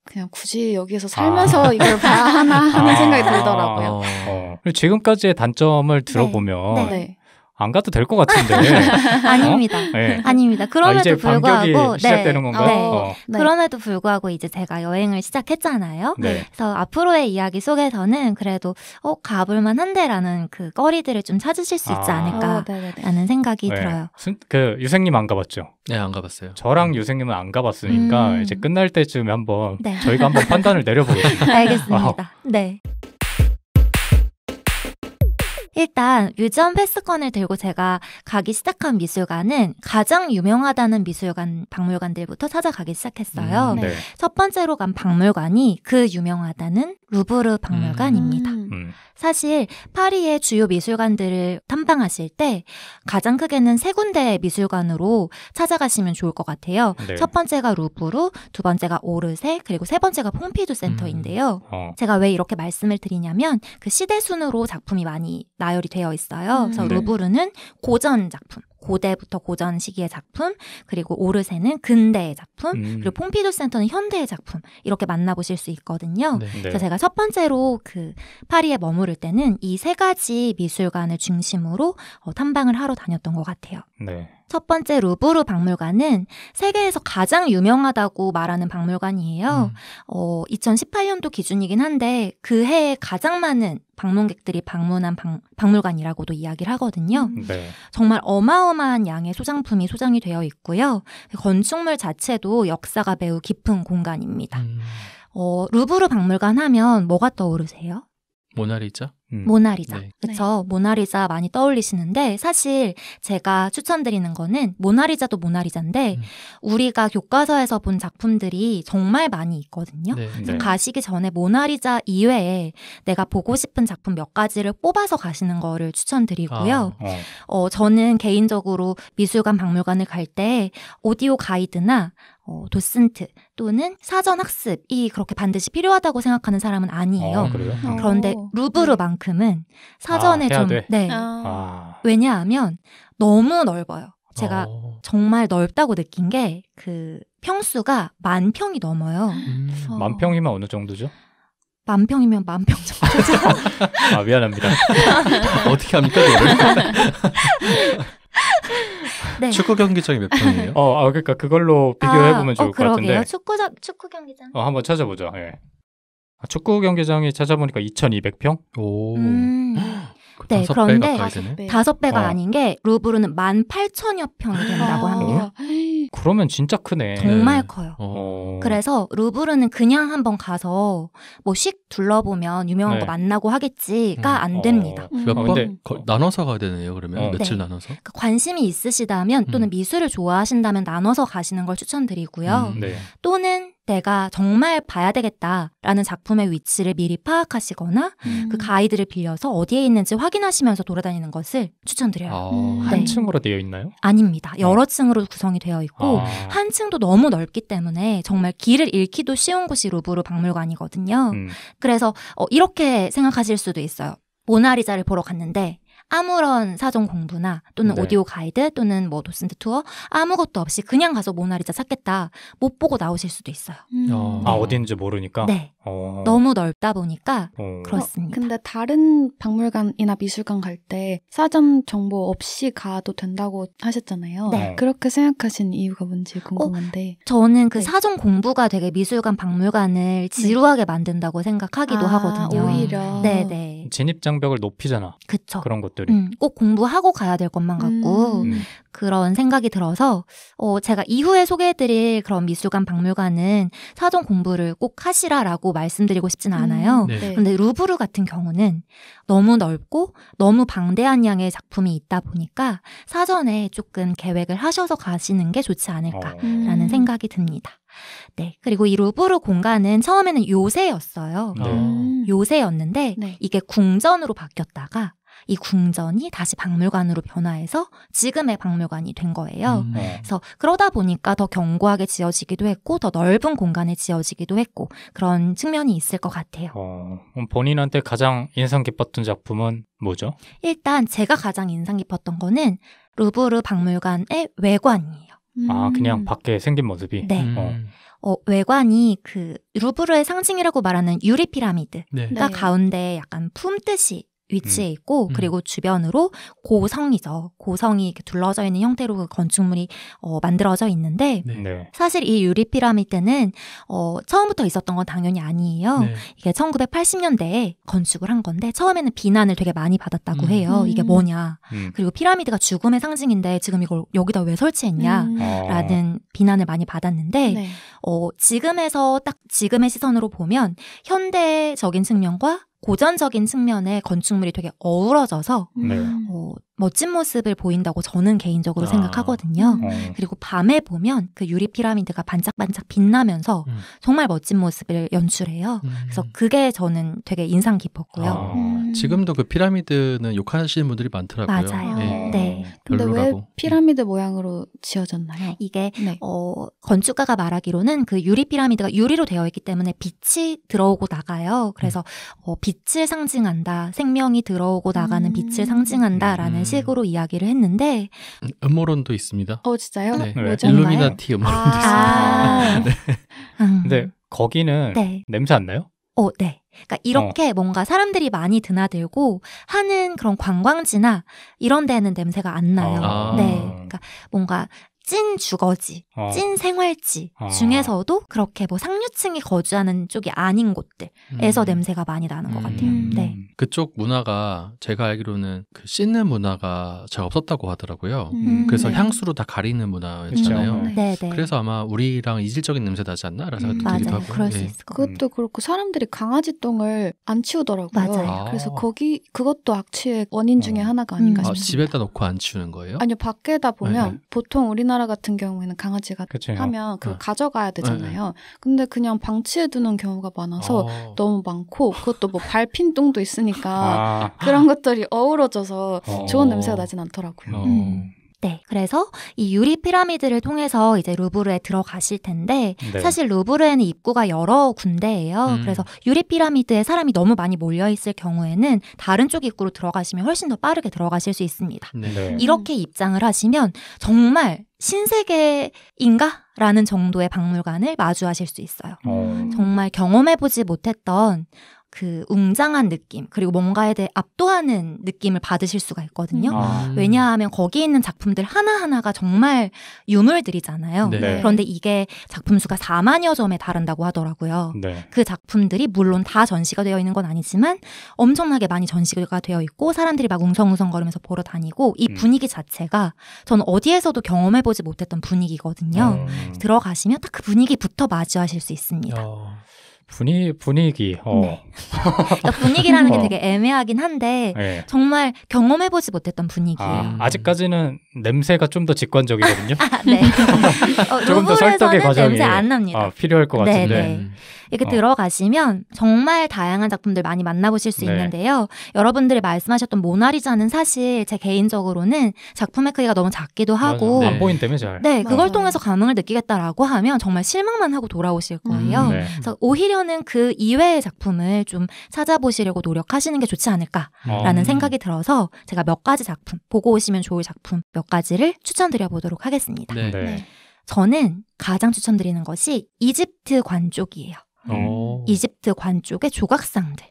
그냥 굳이 여기서 살면서 이걸 봐야 하나 하는 생각이 들더라고요. 지금까지의 단점을 들어보면 네. 안 가도 될 것 같은데. 아닙니다. 네. 아닙니다. 그럼에도 이제 불구하고 시작되는 건가요? 네. 그럼에도 불구하고 이제 제가 여행을 시작했잖아요. 네. 그래서 앞으로의 이야기 속에서는 그래도 가볼만 한데라는 그 거리들을 좀 찾으실 수 있지 않을까라는 생각이 들어요. 그 유생님 안 가봤죠? 네, 안 가봤어요. 저랑 유생님은 안 가봤으니까 이제 끝날 때쯤에 한번 저희가 한번 판단을 내려보겠습니다. 알겠습니다. 네. 일단 뮤지엄 패스권을 들고 제가 가기 시작한 미술관은 가장 유명하다는 미술관 박물관들부터 찾아가기 시작했어요. 네. 첫 번째로 간 박물관이 그 유명하다는 루브르 박물관입니다. 사실 파리의 주요 미술관들을 탐방하실 때 가장 크게는 3군데의 미술관으로 찾아가시면 좋을 것 같아요. 네. 첫 번째가 루브르, 두 번째가 오르세, 그리고 세 번째가 퐁피두 센터인데요. 제가 왜 이렇게 말씀을 드리냐면 그 시대 순으로 작품이 많이 나열이 되어 있어요. 그래서 루브르는 고전 작품, 고대부터 고전 시기의 작품, 그리고 오르세는 근대의 작품, 그리고 퐁피두 센터는 현대의 작품, 이렇게 만나보실 수 있거든요. 네. 그래서 제가 첫 번째로 그 파리에 머무를 때는 이 3가지 미술관을 중심으로 탐방을 하러 다녔던 것 같아요. 네. 첫 번째 루브르 박물관은 세계에서 가장 유명하다고 말하는 박물관이에요. 2018년도 기준이긴 한데 그 해에 가장 많은 방문객들이 방문한 박물관이라고도 이야기를 하거든요. 네. 정말 어마어마한 양의 소장품이 소장이 되어 있고요. 건축물 자체도 역사가 매우 깊은 공간입니다. 루브르 박물관 하면 뭐가 떠오르세요? 모나리자? 모나리자. 네. 그쵸. 모나리자 많이 떠올리시는데 사실 제가 추천드리는 거는 모나리자도 모나리자인데 우리가 교과서에서 본 작품들이 정말 많이 있거든요. 네. 그래서 가시기 전에 모나리자 이외에 내가 보고 싶은 작품 몇 가지를 뽑아서 가시는 거를 추천드리고요. 저는 개인적으로 미술관 박물관을 갈 때 오디오 가이드나 도슨트 또는 사전 학습이 그렇게 반드시 필요하다고 생각하는 사람은 아니에요. 그래요? 그런데 루브르만큼은 사전에 좀 네. 왜냐하면 너무 넓어요. 제가 정말 넓다고 느낀 게 그 평수가 10,000평이 넘어요. 10,000평이면 어느 정도죠? 10,000평이면 10,000평 정도죠. 미안합니다. 어떻게 합니까? 네. 축구 경기장이 몇 평이에요? 그러니까 그걸로 비교해보면 좋을 것 같은데. 축구 경기장. 한번 찾아보죠. 예. 축구 경기장이 찾아보니까 2,200평? 오. 네, 그런데 5배가 아닌 게 루브르는 18,000여 평이 된다고 합니다. 그러면 진짜 크네. 정말 커요. 그래서 루브르는 그냥 한번 가서 뭐 씩 둘러보면 유명한 거 만나고 하겠지가 안 됩니다. 몇 번? 나눠서 가야 되네요, 그러면? 며칠 나눠서? 그러니까 관심이 있으시다면 또는 미술을 좋아하신다면 나눠서 가시는 걸 추천드리고요. 또는 내가 정말 봐야 되겠다라는 작품의 위치를 미리 파악하시거나 그 가이드를 빌려서 어디에 있는지 확인하시면서 돌아다니는 것을 추천드려요. 한 층으로 되어 있나요? 아닙니다. 여러 층으로 구성이 되어 있고 한 층도 너무 넓기 때문에 정말 길을 잃기도 쉬운 곳이 루브르 박물관이거든요. 그래서 이렇게 생각하실 수도 있어요. 모나리자를 보러 갔는데 아무런 사전 공부나 또는 오디오 가이드 또는 뭐 도슨트 투어 아무것도 없이 그냥 가서 모나리자 찾겠다 못 보고 나오실 수도 있어요. 어딘지 모르니까? 네. 너무 넓다 보니까 그렇습니다. 근데 다른 박물관이나 미술관 갈 때 사전 정보 없이 가도 된다고 하셨잖아요. 네. 그렇게 생각하신 이유가 뭔지 궁금한데. 저는 그 사전 공부가 되게 미술관 박물관을 지루하게 만든다고 생각하기도 하거든요. 오히려. 네네. 진입장벽을 높이잖아. 그쵸. 그런 것들이. 꼭 공부하고 가야 될 것만 같고 그런 생각이 들어서 제가 이후에 소개해드릴 그런 미술관 박물관은 사전 공부를 꼭 하시라라고 말씀드리고 싶지는 않아요. 그런데 루브르 같은 경우는 너무 넓고 너무 방대한 양의 작품이 있다 보니까 사전에 조금 계획을 하셔서 가시는 게 좋지 않을까라는 생각이 듭니다. 네. 그리고 이 루브르 공간은 처음에는 요새였어요. 요새였는데 이게 궁전으로 바뀌었다가 이 궁전이 다시 박물관으로 변화해서 지금의 박물관이 된 거예요. 그래서 그러다 보니까 더 견고하게 지어지기도 했고 더 넓은 공간에 지어지기도 했고 그런 측면이 있을 것 같아요. 그럼 본인한테 가장 인상 깊었던 작품은 뭐죠? 일단 제가 가장 인상 깊었던 거는 루브르 박물관의 외관이에요. 그냥 밖에 생긴 모습이? 네. 외관이 그 루브르의 상징이라고 말하는 유리 피라미드가 가운데 약간 품듯이 위치해 있고 그리고 주변으로 고성이죠. 고성이 이렇게 둘러져 있는 형태로 그 건축물이 만들어져 있는데 사실 이 유리 피라미드는 처음부터 있었던 건 당연히 아니에요. 이게 1980년대에 건축을 한 건데 처음에는 비난을 되게 많이 받았다고 해요. 이게 뭐냐. 그리고 피라미드가 죽음의 상징인데 지금 이걸 여기다 왜 설치했냐 라는 비난을 많이 받았는데 지금에서 딱 지금의 시선으로 보면 현대적인 측면과 고전적인 측면의 건축물이 되게 어우러져서 멋진 모습을 보인다고 저는 개인적으로 생각하거든요. 그리고 밤에 보면 그 유리 피라미드가 반짝반짝 빛나면서 정말 멋진 모습을 연출해요. 그래서 그게 저는 되게 인상 깊었고요. 지금도 그 피라미드는 욕하시는 분들이 많더라고요. 맞아요. 네. 근데 왜 피라미드 모양으로 지어졌나요? 이게 건축가가 말하기로는 그 유리 피라미드가 유리로 되어 있기 때문에 빛이 들어오고 나가요. 그래서 빛을 상징한다. 생명이 들어오고 나가는 빛을 상징한다라는 식으로 이야기를 했는데 음모론도 있습니다. 진짜요? 네. 일루미나티 음모론도 있습니다. 네. 근데 거기는 냄새 안 나요? 네. 그러니까 이렇게 뭔가 사람들이 많이 드나들고 하는 그런 관광지나 이런 데는 냄새가 안 나요. 네. 그러니까 뭔가 찐 주거지, 찐 생활지 중에서도 그렇게 뭐 상류층이 거주하는 쪽이 아닌 곳들에서 냄새가 많이 나는 것 같아요. 네. 그쪽 문화가 제가 알기로는 그 씻는 문화가 잘 없었다고 하더라고요. 그래서 네. 향수로 다 가리는 문화였잖아요. 네, 네. 그래서 아마 우리랑 이질적인 냄새 나지 않나? 라는 생각이 들기도 맞아요. 하고. 그럴 수 있을 것 그것도 그렇고 사람들이 강아지 똥을 안 치우더라고요. 맞아요. 그래서 그것도 악취의 원인 중에 하나가 아닌가 싶습니다. 집에다 놓고 안 치우는 거예요? 아니요, 밖에다 보면 보통 우리나라 같은 경우에는 강아지가 그쵸. 하면 가져가야 되잖아요. 근데 그냥 방치해두는 경우가 많아서 너무 많고 그것도 뭐 밟힌 똥도 있으니까 그런 것들이 어우러져서 좋은 냄새가 나진 않더라고요. 네, 그래서 이 유리 피라미드를 통해서 이제 루브르에 들어가실 텐데 네. 사실 루브르에는 입구가 여러 군데예요. 그래서 유리 피라미드에 사람이 너무 많이 몰려 있을 경우에는 다른 쪽 입구로 들어가시면 훨씬 더 빠르게 들어가실 수 있습니다. 네. 이렇게 입장을 하시면 정말 신세계인가? 라는 정도의 박물관을 마주하실 수 있어요. 정말 경험해보지 못했던 그 웅장한 느낌 그리고 뭔가에 대해 압도하는 느낌을 받으실 수가 있거든요. 왜냐하면 거기 있는 작품들 하나하나가 정말 유물들이잖아요. 네. 그런데 이게 작품 수가 4만여 점에 달한다고 하더라고요. 네. 그 작품들이 물론 다 전시가 되어 있는 건 아니지만 엄청나게 많이 전시가 되어 있고 사람들이 막 웅성웅성거리면서 보러 다니고 이 분위기 자체가 저는 어디에서도 경험해보지 못했던 분위기거든요. 들어가시면 딱 그 분위기부터 마주하실 수 있습니다. 분위기. 네. 그러니까 분위기라는 게 되게 애매하긴 한데 네. 정말 경험해보지 못했던 분위기예요. 아직까지는 냄새가 좀 더 직관적이거든요. 네. 조금 더 설득의 과정이 냄새 안 납니다. 필요할 것 같은데. 네. 이렇게 들어가시면 정말 다양한 작품들 많이 만나보실 수 있는데요. 여러분들이 말씀하셨던 모나리자는 사실 제 개인적으로는 작품의 크기가 너무 작기도 하고 안 보인다며 잘. 네, 그걸 통해서 감흥을 느끼겠다라고 하면 정말 실망만 하고 돌아오실 거예요. 그래서 오히려는 그 이외의 작품을 좀 찾아보시려고 노력하시는 게 좋지 않을까라는 생각이 들어서 제가 몇 가지 작품, 보고 오시면 좋을 작품 몇 가지를 추천드려보도록 하겠습니다. 네. 저는 가장 추천드리는 것이 이집트 관 쪽이에요. 이집트 관 쪽의 조각상들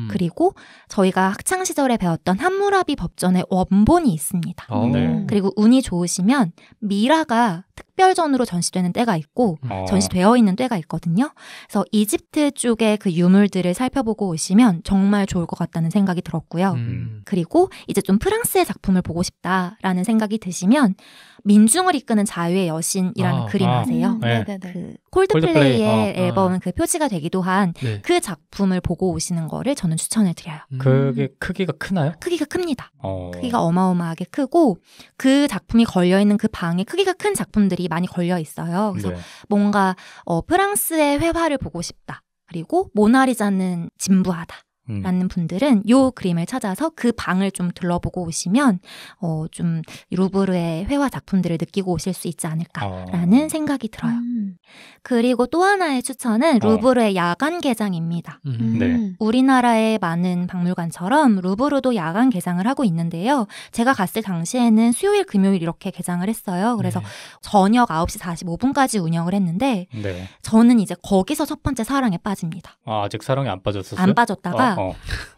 그리고 저희가 학창시절에 배웠던 함무라비 법전의 원본이 있습니다. 네. 그리고 운이 좋으시면 미라가 특별전으로 전시되는 때가 있고 전시되어 있는 때가 있거든요. 그래서 이집트 쪽의 그 유물들을 살펴보고 오시면 정말 좋을 것 같다는 생각이 들었고요. 그리고 이제 좀 프랑스의 작품을 보고 싶다라는 생각이 드시면 민중을 이끄는 자유의 여신이라는 그림 아세요? 그 콜드플레이의 앨범은 그 표지가 되기도 한 그 작품을 보고 오시는 거를 저는 추천을 드려요. 그게 크기가 크나요? 크기가 큽니다. 크기가 어마어마하게 크고 그 작품이 걸려있는 그 방에 크기가 큰 작품들이 많이 걸려 있어요. 그래서 뭔가 프랑스의 회화를 보고 싶다. 그리고 모나리자는 진부하다. 라는 분들은 요 그림을 찾아서 그 방을 좀 둘러보고 오시면 좀 루브르의 회화 작품들을 느끼고 오실 수 있지 않을까라는 생각이 들어요. 그리고 또 하나의 추천은 루브르의 야간 개장입니다. 네. 우리나라의 많은 박물관처럼 루브르도 야간 개장을 하고 있는데요. 제가 갔을 당시에는 수요일, 금요일 이렇게 개장을 했어요. 그래서 저녁 9시 45분까지 운영을 했는데 저는 이제 거기서 첫 번째 사랑에 빠집니다. 아직 사랑에 안 빠졌었어요? 안 빠졌다가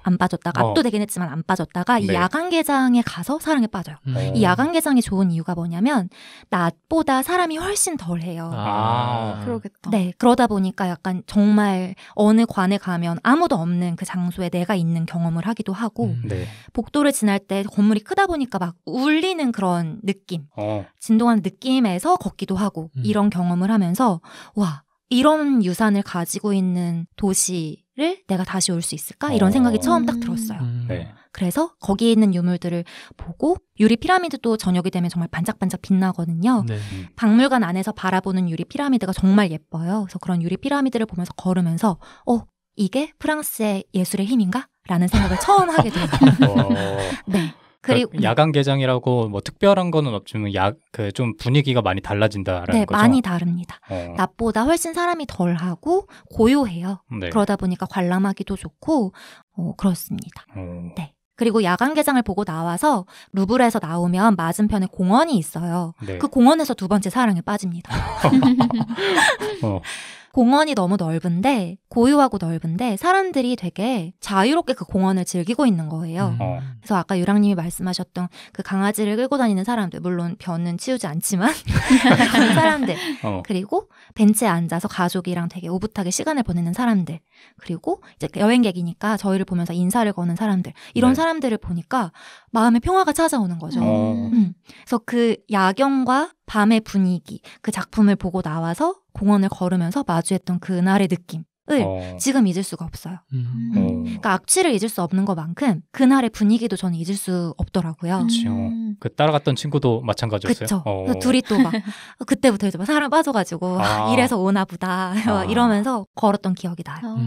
안 빠졌다가 압도되긴 했지만 안 빠졌다가 이 야간 개장에 가서 사랑에 빠져요. 이 야간 개장이 좋은 이유가 뭐냐면 낮보다 사람이 훨씬 덜해요. 그러겠다. 네, 그러다 보니까 약간 정말 어느 관에 가면 아무도 없는 그 장소에 내가 있는 경험을 하기도 하고 복도를 지날 때 건물이 크다 보니까 막 울리는 그런 느낌, 진동하는 느낌에서 걷기도 하고 이런 경험을 하면서 와, 이런 유산을 가지고 있는 도시를 내가 다시 올 수 있을까? 이런 생각이 처음 딱 들었어요. 그래서 거기에 있는 유물들을 보고 유리 피라미드도 저녁이 되면 정말 반짝반짝 빛나거든요. 박물관 안에서 바라보는 유리 피라미드가 정말 예뻐요. 그래서 그런 유리 피라미드를 보면서 걸으면서 이게 프랑스의 예술의 힘인가? 라는 생각을 처음 하게 돼요. 네. 그리고 야간 개장이라고 뭐 특별한 거는 없지만 좀 분위기가 많이 달라진다라는 거죠? 네, 많이 다릅니다. 낮보다 훨씬 사람이 덜하고 고요해요. 그러다 보니까 관람하기도 좋고 그렇습니다. 네. 그리고 야간 개장을 보고 나와서 루브르에서 나오면 맞은편에 공원이 있어요. 그 공원에서 두 번째 사랑에 빠집니다. 공원이 너무 넓은데 고요하고 넓은데 사람들이 되게 자유롭게 그 공원을 즐기고 있는 거예요. 그래서 아까 유랑님이 말씀하셨던 그 강아지를 끌고 다니는 사람들, 물론 변은 치우지 않지만 그런 사람들, 그리고 벤치에 앉아서 가족이랑 되게 오붓하게 시간을 보내는 사람들, 그리고 이제 여행객이니까 저희를 보면서 인사를 거는 사람들, 이런 사람들을 보니까 마음의 평화가 찾아오는 거죠. 그래서 그 야경과 밤의 분위기, 그 작품을 보고 나와서 공원을 걸으면서 마주했던 그날의 느낌. 지금 잊을 수가 없어요. 그러니까 악취를 잊을 수 없는 것만큼 그날의 분위기도 저는 잊을 수 없더라고요. 그 따라갔던 친구도 마찬가지였어요? 그쵸. 둘이 또 막 그때부터 이제 막 사람 빠져가지고 이래서 오나 보다 이러면서 걸었던 기억이 나요.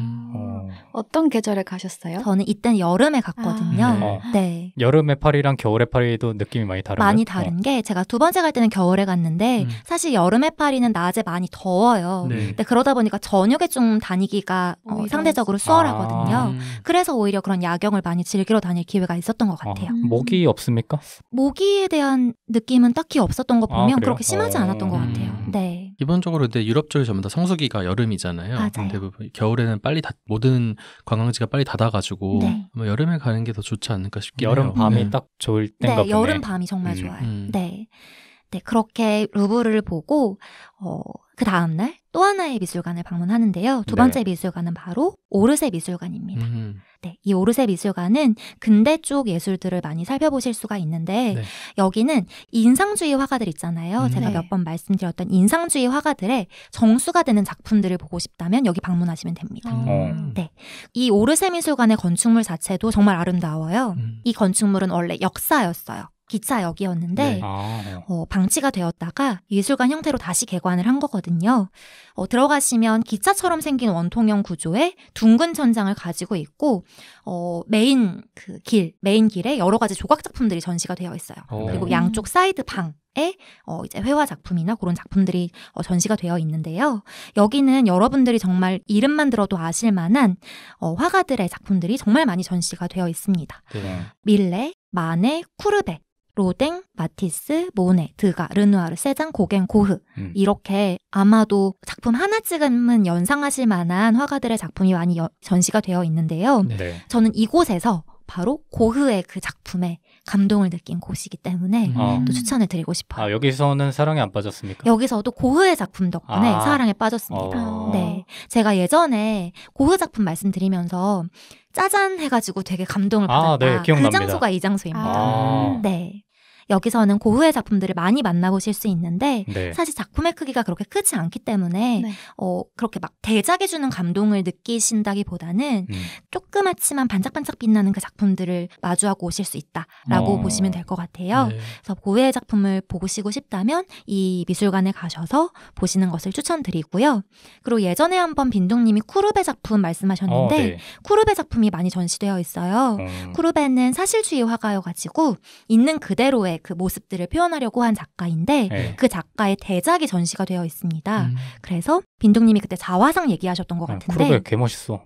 어떤 계절에 가셨어요? 저는 이때는 여름에 갔거든요. 네. 여름의 파리랑 겨울의 파리도 느낌이 많이 다른가요? 많이 다른 게 제가 두 번째 갈 때는 겨울에 갔는데 사실 여름의 파리는 낮에 많이 더워요. 근데 그러다 보니까 저녁에 좀 다니기가 상대적으로 수월하거든요. 그래서 오히려 그런 야경을 많이 즐기러 다닐 기회가 있었던 것 같아요. 모기 없습니까? 모기에 대한 느낌은 딱히 없었던 거 보면 그렇게 심하지 않았던 것 같아요. 네. 기본적으로 근데 유럽 쪽이 전부 다 성수기가 여름이잖아요. 맞아요. 근데 겨울에는 빨리 모든 관광지가 빨리 닫아가지고 아마 여름에 가는 게 더 좋지 않을까 싶긴 해요. 여름 밤이 딱 좋을 때인가 보네. 네, 여름 밤이 정말 좋아요. 네. 네, 그렇게 루브르를 보고 그 다음날 또 하나의 미술관을 방문하는데요. 두 번째 미술관은 바로 오르세 미술관입니다. 네, 이 오르세 미술관은 근대 쪽 예술들을 많이 살펴보실 수가 있는데 여기는 인상주의 화가들 있잖아요. 제가 몇 번 말씀드렸던 인상주의 화가들의 정수가 되는 작품들을 보고 싶다면 여기 방문하시면 됩니다. 네, 이 오르세 미술관의 건축물 자체도 정말 아름다워요. 이 건축물은 원래 역사였어요. 기차역이었는데 방치가 되었다가 미술관 형태로 다시 개관을 한 거거든요. 들어가시면 기차처럼 생긴 원통형 구조의 둥근 천장을 가지고 있고 메인 길에 여러 가지 조각 작품들이 전시가 되어 있어요. 그리고 양쪽 사이드 방에 이제 회화 작품이나 그런 작품들이 전시가 되어 있는데요. 여기는 여러분들이 정말 이름만 들어도 아실 만한 화가들의 작품들이 정말 많이 전시가 되어 있습니다. 밀레, 마네, 쿠르베, 로댕, 마티스, 모네, 드가, 르누아르, 세장, 고갱, 고흐 이렇게 아마도 작품 하나 찍으면 연상하실 만한 화가들의 작품이 많이 전시가 되어 있는데요. 저는 이곳에서 바로 고흐의 그 작품에 감동을 느낀 곳이기 때문에 또 추천을 드리고 싶어요. 여기서는 사랑에 안 빠졌습니까? 여기서도 고흐의 작품 덕분에 사랑에 빠졌습니다. 네, 제가 예전에 고흐 작품 말씀드리면서 짜잔 해가지고 되게 감동을 받았다. 네, 기억납니다. 그 장소가 이 장소입니다. 네. 여기서는 고흐의 작품들을 많이 만나보실 수 있는데 사실 작품의 크기가 그렇게 크지 않기 때문에 그렇게 막 대작이 주는 감동을 느끼신다기보다는 조그맣지만 반짝반짝 빛나는 그 작품들을 마주하고 오실 수 있다라고 보시면 될 것 같아요. 그래서 고흐의 작품을 보시고 싶다면 이 미술관에 가셔서 보시는 것을 추천드리고요. 그리고 예전에 한번 빈둥님이 쿠르베 작품 말씀하셨는데 쿠르베 작품이 많이 전시되어 있어요. 쿠르베는 사실주의 화가여가지고 있는 그대로의 그 모습들을 표현하려고 한 작가인데 그 작가의 대작이 전시가 되어 있습니다. 그래서 빈둥님이 그때 자화상 얘기하셨던 것 같은데 쿠르베 개 멋있어.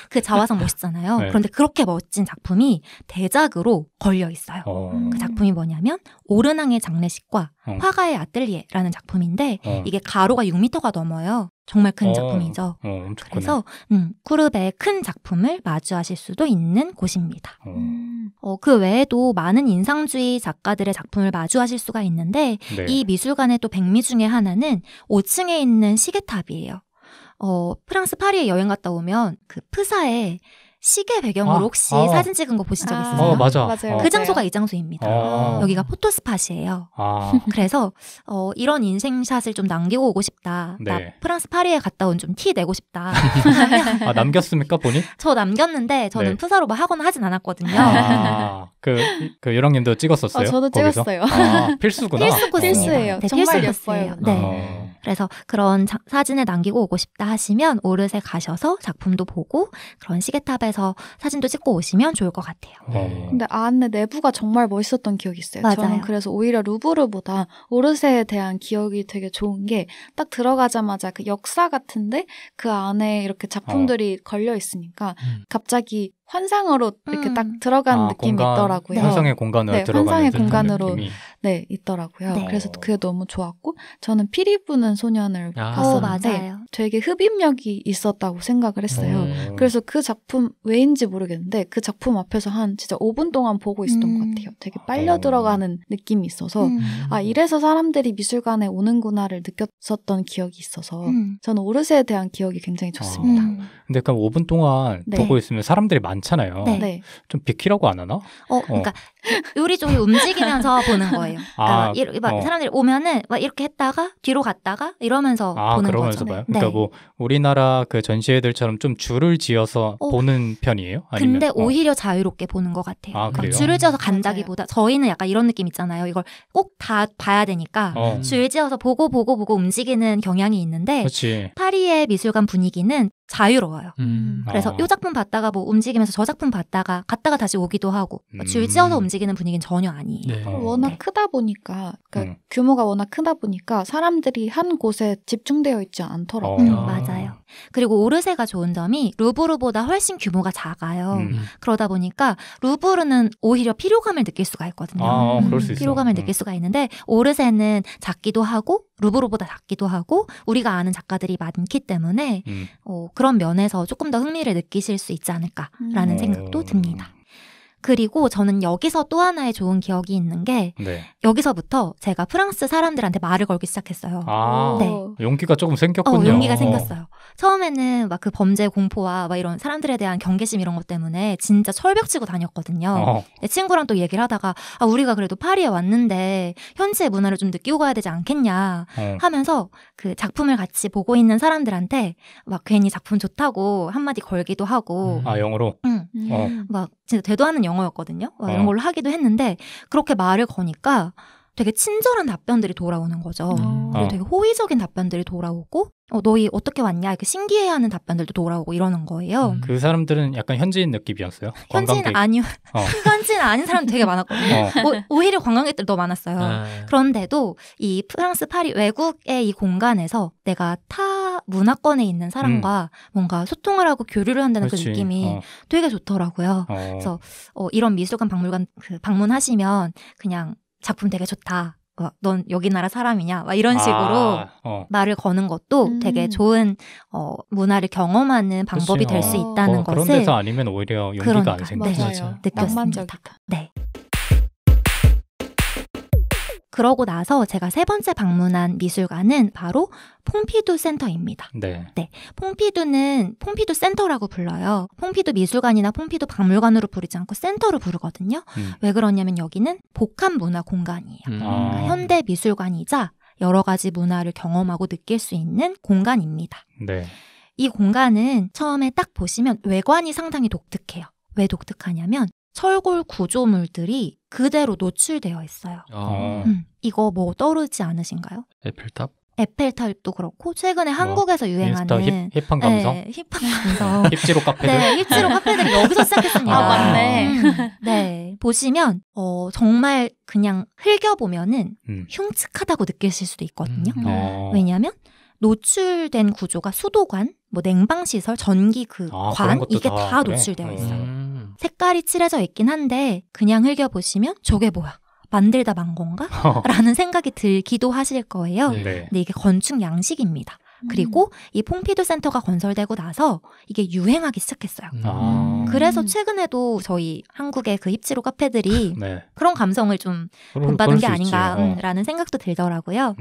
그 자화상 멋있잖아요. 그런데 그렇게 멋진 작품이 대작으로 걸려 있어요. 그 작품이 뭐냐면 오르낭의 장례식과 화가의 아뜰리에라는 작품인데 이게 가로가 6m가 넘어요. 정말 큰 작품이죠. 그래서 쿠르베의 큰 작품을 마주하실 수도 있는 곳입니다. 그 외에도 많은 인상주의 작가들의 작품을 마주하실 수가 있는데 이 미술관의 또 백미 중에 하나는 5층에 있는 시계탑이에요. 프랑스 파리에 여행 갔다 오면 그 프사에 시계 배경으로 혹시 사진 찍은 거 보신 적 있으세요? 맞아요. 그 장소가 이 장소입니다. 여기가 포토스팟이에요. 그래서 이런 인생샷을 좀 남기고 오고 싶다. 나 프랑스 파리에 갔다 온 좀 티 내고 싶다. 남겼습니까, 본인? 저 남겼는데 저는 프사로 뭐 하거나 하진 않았거든요. 그 유랑님도 찍었었어요? 저도 거기서? 찍었어요. 필수구나. 필수예요. 네, 정말 예뻐요. 예뻐요. 네. 그래서 그런 사진을 남기고 오고 싶다 하시면 오르세 가셔서 작품도 보고 그런 시계탑에서 사진도 찍고 오시면 좋을 것 같아요. 근데 안에 내부가 정말 멋있었던 기억이 있어요. 맞아요. 저는 그래서 오히려 루브르보다 오르세에 대한 기억이 되게 좋은 게 딱 들어가자마자 그 역사 같은데 그 안에 이렇게 작품들이 걸려 있으니까 갑자기 환상으로 이렇게 딱 들어간 느낌이 있더라고요. 환상의 공간으로 들어가는 환상의 공간으로 느낌이. 있더라고요. 그래서 그게 너무 좋았고 저는 피리 부는 소년을 봤었는데 맞아요. 되게 흡입력이 있었다고 생각을 했어요. 그래서 그 작품 왜인지 모르겠는데 그 작품 앞에서 한 진짜 5분 동안 보고 있었던 것 같아요. 되게 빨려 들어가는 느낌이 있어서 이래서 사람들이 미술관에 오는구나를 느꼈었던 기억이 있어서 저는 오르세에 대한 기억이 굉장히 좋습니다. 근데 약간 5분 동안 보고 있으면 사람들이 많잖아요. 좀 비키라고 안 하나? 그러니까 요리조리 움직이면서 보는 거예요. 그러니까 사람들이 오면은 막 이렇게 했다가 뒤로 갔다가 이러면서 보는 그러면서 거죠. 봐요. 그러니까 뭐 우리나라 그 전시회들처럼 좀 줄을 지어서 보는 편이에요? 아니면, 근데 오히려 자유롭게 보는 것 같아요. 그래요? 줄을 지어서 간다기보다 저희는 약간 이런 느낌 있잖아요. 이걸 꼭 다 봐야 되니까 줄 지어서 보고 움직이는 경향이 있는데 그치. 파리의 미술관 분위기는 자유로워요. 그래서 이 작품 봤다가 뭐 움직이면서 저 작품 봤다가 갔다가 다시 오기도 하고 줄 지어서 움직이는 분위기는 전혀 아니에요. 워낙 크다 보니까 그러니까 규모가 워낙 크다 보니까 사람들이 한 곳에 집중되어 있지 않더라고요. 맞아요. 그리고 오르세가 좋은 점이 루브르보다 훨씬 규모가 작아요. 그러다 보니까 루브르는 오히려 피로감을 느낄 수가 있거든요. 그럴 수 있어요. 피로감을 느낄 수가 있는데 오르세는 작기도 하고 루브르보다 작기도 하고 우리가 아는 작가들이 많기 때문에 그런 면에서 조금 더 흥미를 느끼실 수 있지 않을까라는 생각도 듭니다. 그리고 저는 여기서 또 하나의 좋은 기억이 있는 게 여기서부터 제가 프랑스 사람들한테 말을 걸기 시작했어요. 용기가 조금 생겼군요. 용기가 생겼어요. 처음에는 막 그 범죄 공포와 막 이런 사람들에 대한 경계심 이런 것 때문에 진짜 철벽 치고 다녔거든요. 내 친구랑 또 얘기를 하다가 우리가 그래도 파리에 왔는데 현지의 문화를 좀 느끼고 가야 되지 않겠냐 하면서 그 작품을 같이 보고 있는 사람들한테 막 괜히 작품 좋다고 한마디 걸기도 하고 영어로? 막 진짜 되도 않는 영어였거든요. 이런 걸로 하기도 했는데 그렇게 말을 거니까 되게 친절한 답변들이 돌아오는 거죠. 그리고 되게 호의적인 답변들이 돌아오고 너희 어떻게 왔냐 이렇게 신기해하는 답변들도 돌아오고 이러는 거예요. 그 사람들은 약간 현지인 느낌이었어요? 현지인 아니요. 현지인 아닌 사람도 되게 많았거든요. 오히려 관광객들 더 많았어요. 그런데도 이 프랑스 파리 외국의 이 공간에서 내가 타 문화권에 있는 사람과 뭔가 소통을 하고 교류를 한다는 그 느낌이 되게 좋더라고요. 그래서 이런 미술관 박물관 방문하시면 그냥 작품 되게 좋다. 넌 여기 나라 사람이냐? 막 이런 식으로 말을 거는 것도 되게 좋은 문화를 경험하는 방법이 될 수 있다는 것을 그런 데서 아니면 오히려 용기가 안 생기죠. 느꼈습니다. 네. 그러고 나서 제가 세 번째 방문한 미술관은 바로 퐁피두 센터입니다. 네. 퐁피두는 퐁피두 센터라고 불러요. 퐁피두 미술관이나 퐁피두 박물관으로 부르지 않고 센터로 부르거든요. 왜 그러냐면 여기는 복합 문화 공간이에요. 그러니까 현대 미술관이자 여러 가지 문화를 경험하고 느낄 수 있는 공간입니다. 네. 이 공간은 처음에 딱 보시면 외관이 상당히 독특해요. 왜 독특하냐면 철골 구조물들이 그대로 노출되어 있어요. 이거 뭐 떠오르지 않으신가요? 에펠탑? 에펠탑도 그렇고 최근에 한국에서 유행하는 힙한 감성? 힙한 감성. 힙지로 카페들? 네, 힙지로 카페들이 여기서 시작했습니다. 맞네. 네, 보시면 정말 그냥 흘겨보면은 흉측하다고 느끼실 수도 있거든요. 왜냐하면 노출된 구조가 수도관, 뭐 냉방시설, 전기 관 이게 다 노출되어 있어요. 색깔이 칠해져 있긴 한데 그냥 흘겨보시면 저게 뭐야? 만들다 만 건가? 라는 생각이 들기도 하실 거예요. 근데 이게 건축 양식입니다. 그리고 이 퐁피두 센터가 건설되고 나서 이게 유행하기 시작했어요. 그래서 최근에도 저희 한국의 그 힙지로 카페들이 그런 감성을 좀 본받은 게 아닌가라는 생각도 들더라고요.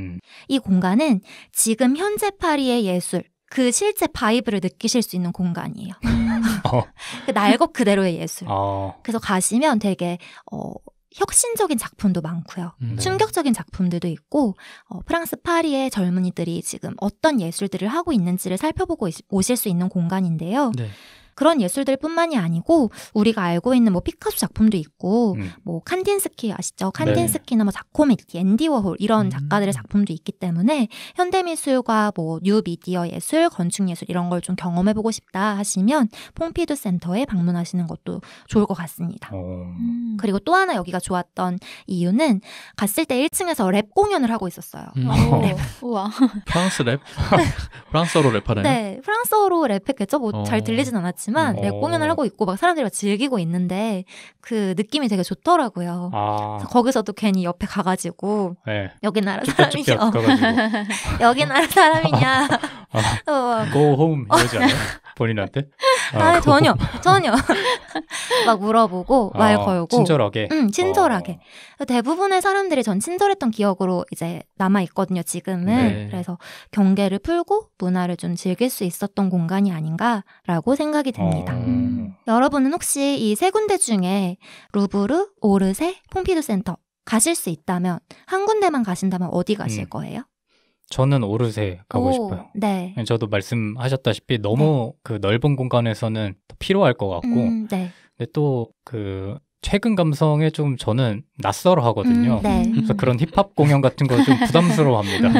이 공간은 지금 현재 파리의 예술, 그 실제 바이브를 느끼실 수 있는 공간이에요. 그 날것 그대로의 예술. 그래서 가시면 되게 혁신적인 작품도 많고요. 충격적인 작품들도 있고 프랑스 파리의 젊은이들이 지금 어떤 예술들을 하고 있는지를 살펴보고 오실 수 있는 공간인데요. 그런 예술들 뿐만이 아니고 우리가 알고 있는 뭐 피카소 작품도 있고 뭐 칸딘스키 아시죠? 칸딘스키나 뭐 자코메티, 앤디 워홀 이런 작가들의 작품도 있기 때문에 현대미술과 뭐 뉴미디어 예술, 건축예술 이런 걸 좀 경험해보고 싶다 하시면 퐁피두 센터에 방문하시는 것도 좋을 것 같습니다. 그리고 또 하나 여기가 좋았던 이유는 갔을 때 1층에서 랩 공연을 하고 있었어요. 랩. 우와. 프랑스 랩? 프랑스어로 랩하나요? 네, 프랑스어로 랩했겠죠. 뭐 잘 들리진 않았지만 모르겠지만 랩 공연을 하고 있고 막 사람들이 막 즐기고 있는데 그 느낌이 되게 좋더라고요. 거기서도 괜히 옆에 가가지고 네. 여기 나라 사람이냐 여기 나라 사람이냐 Go home 이러지 않아요? 본인한테? 전혀 막 물어보고 말 걸고 친절하게 친절하게 대부분의 사람들이 전 친절했던 기억으로 이제 남아있거든요 지금은. 네. 그래서 경계를 풀고 문화를 좀 즐길 수 있었던 공간이 아닌가라고 생각이 듭니다. 여러분은 혹시 이 세 군데 중에 루브르, 오르세, 퐁피두 센터 가실 수 있다면 한 군데만 가신다면 어디 가실 거예요? 저는 오르세 가고 싶어요. 네. 저도 말씀하셨다시피 너무 그 넓은 공간에서는 필요할 것 같고 네. 근데 또 그 최근 감성에 좀 저는 낯설어 하거든요. 네. 그래서 그런 힙합 공연 같은 거 좀 부담스러워 합니다.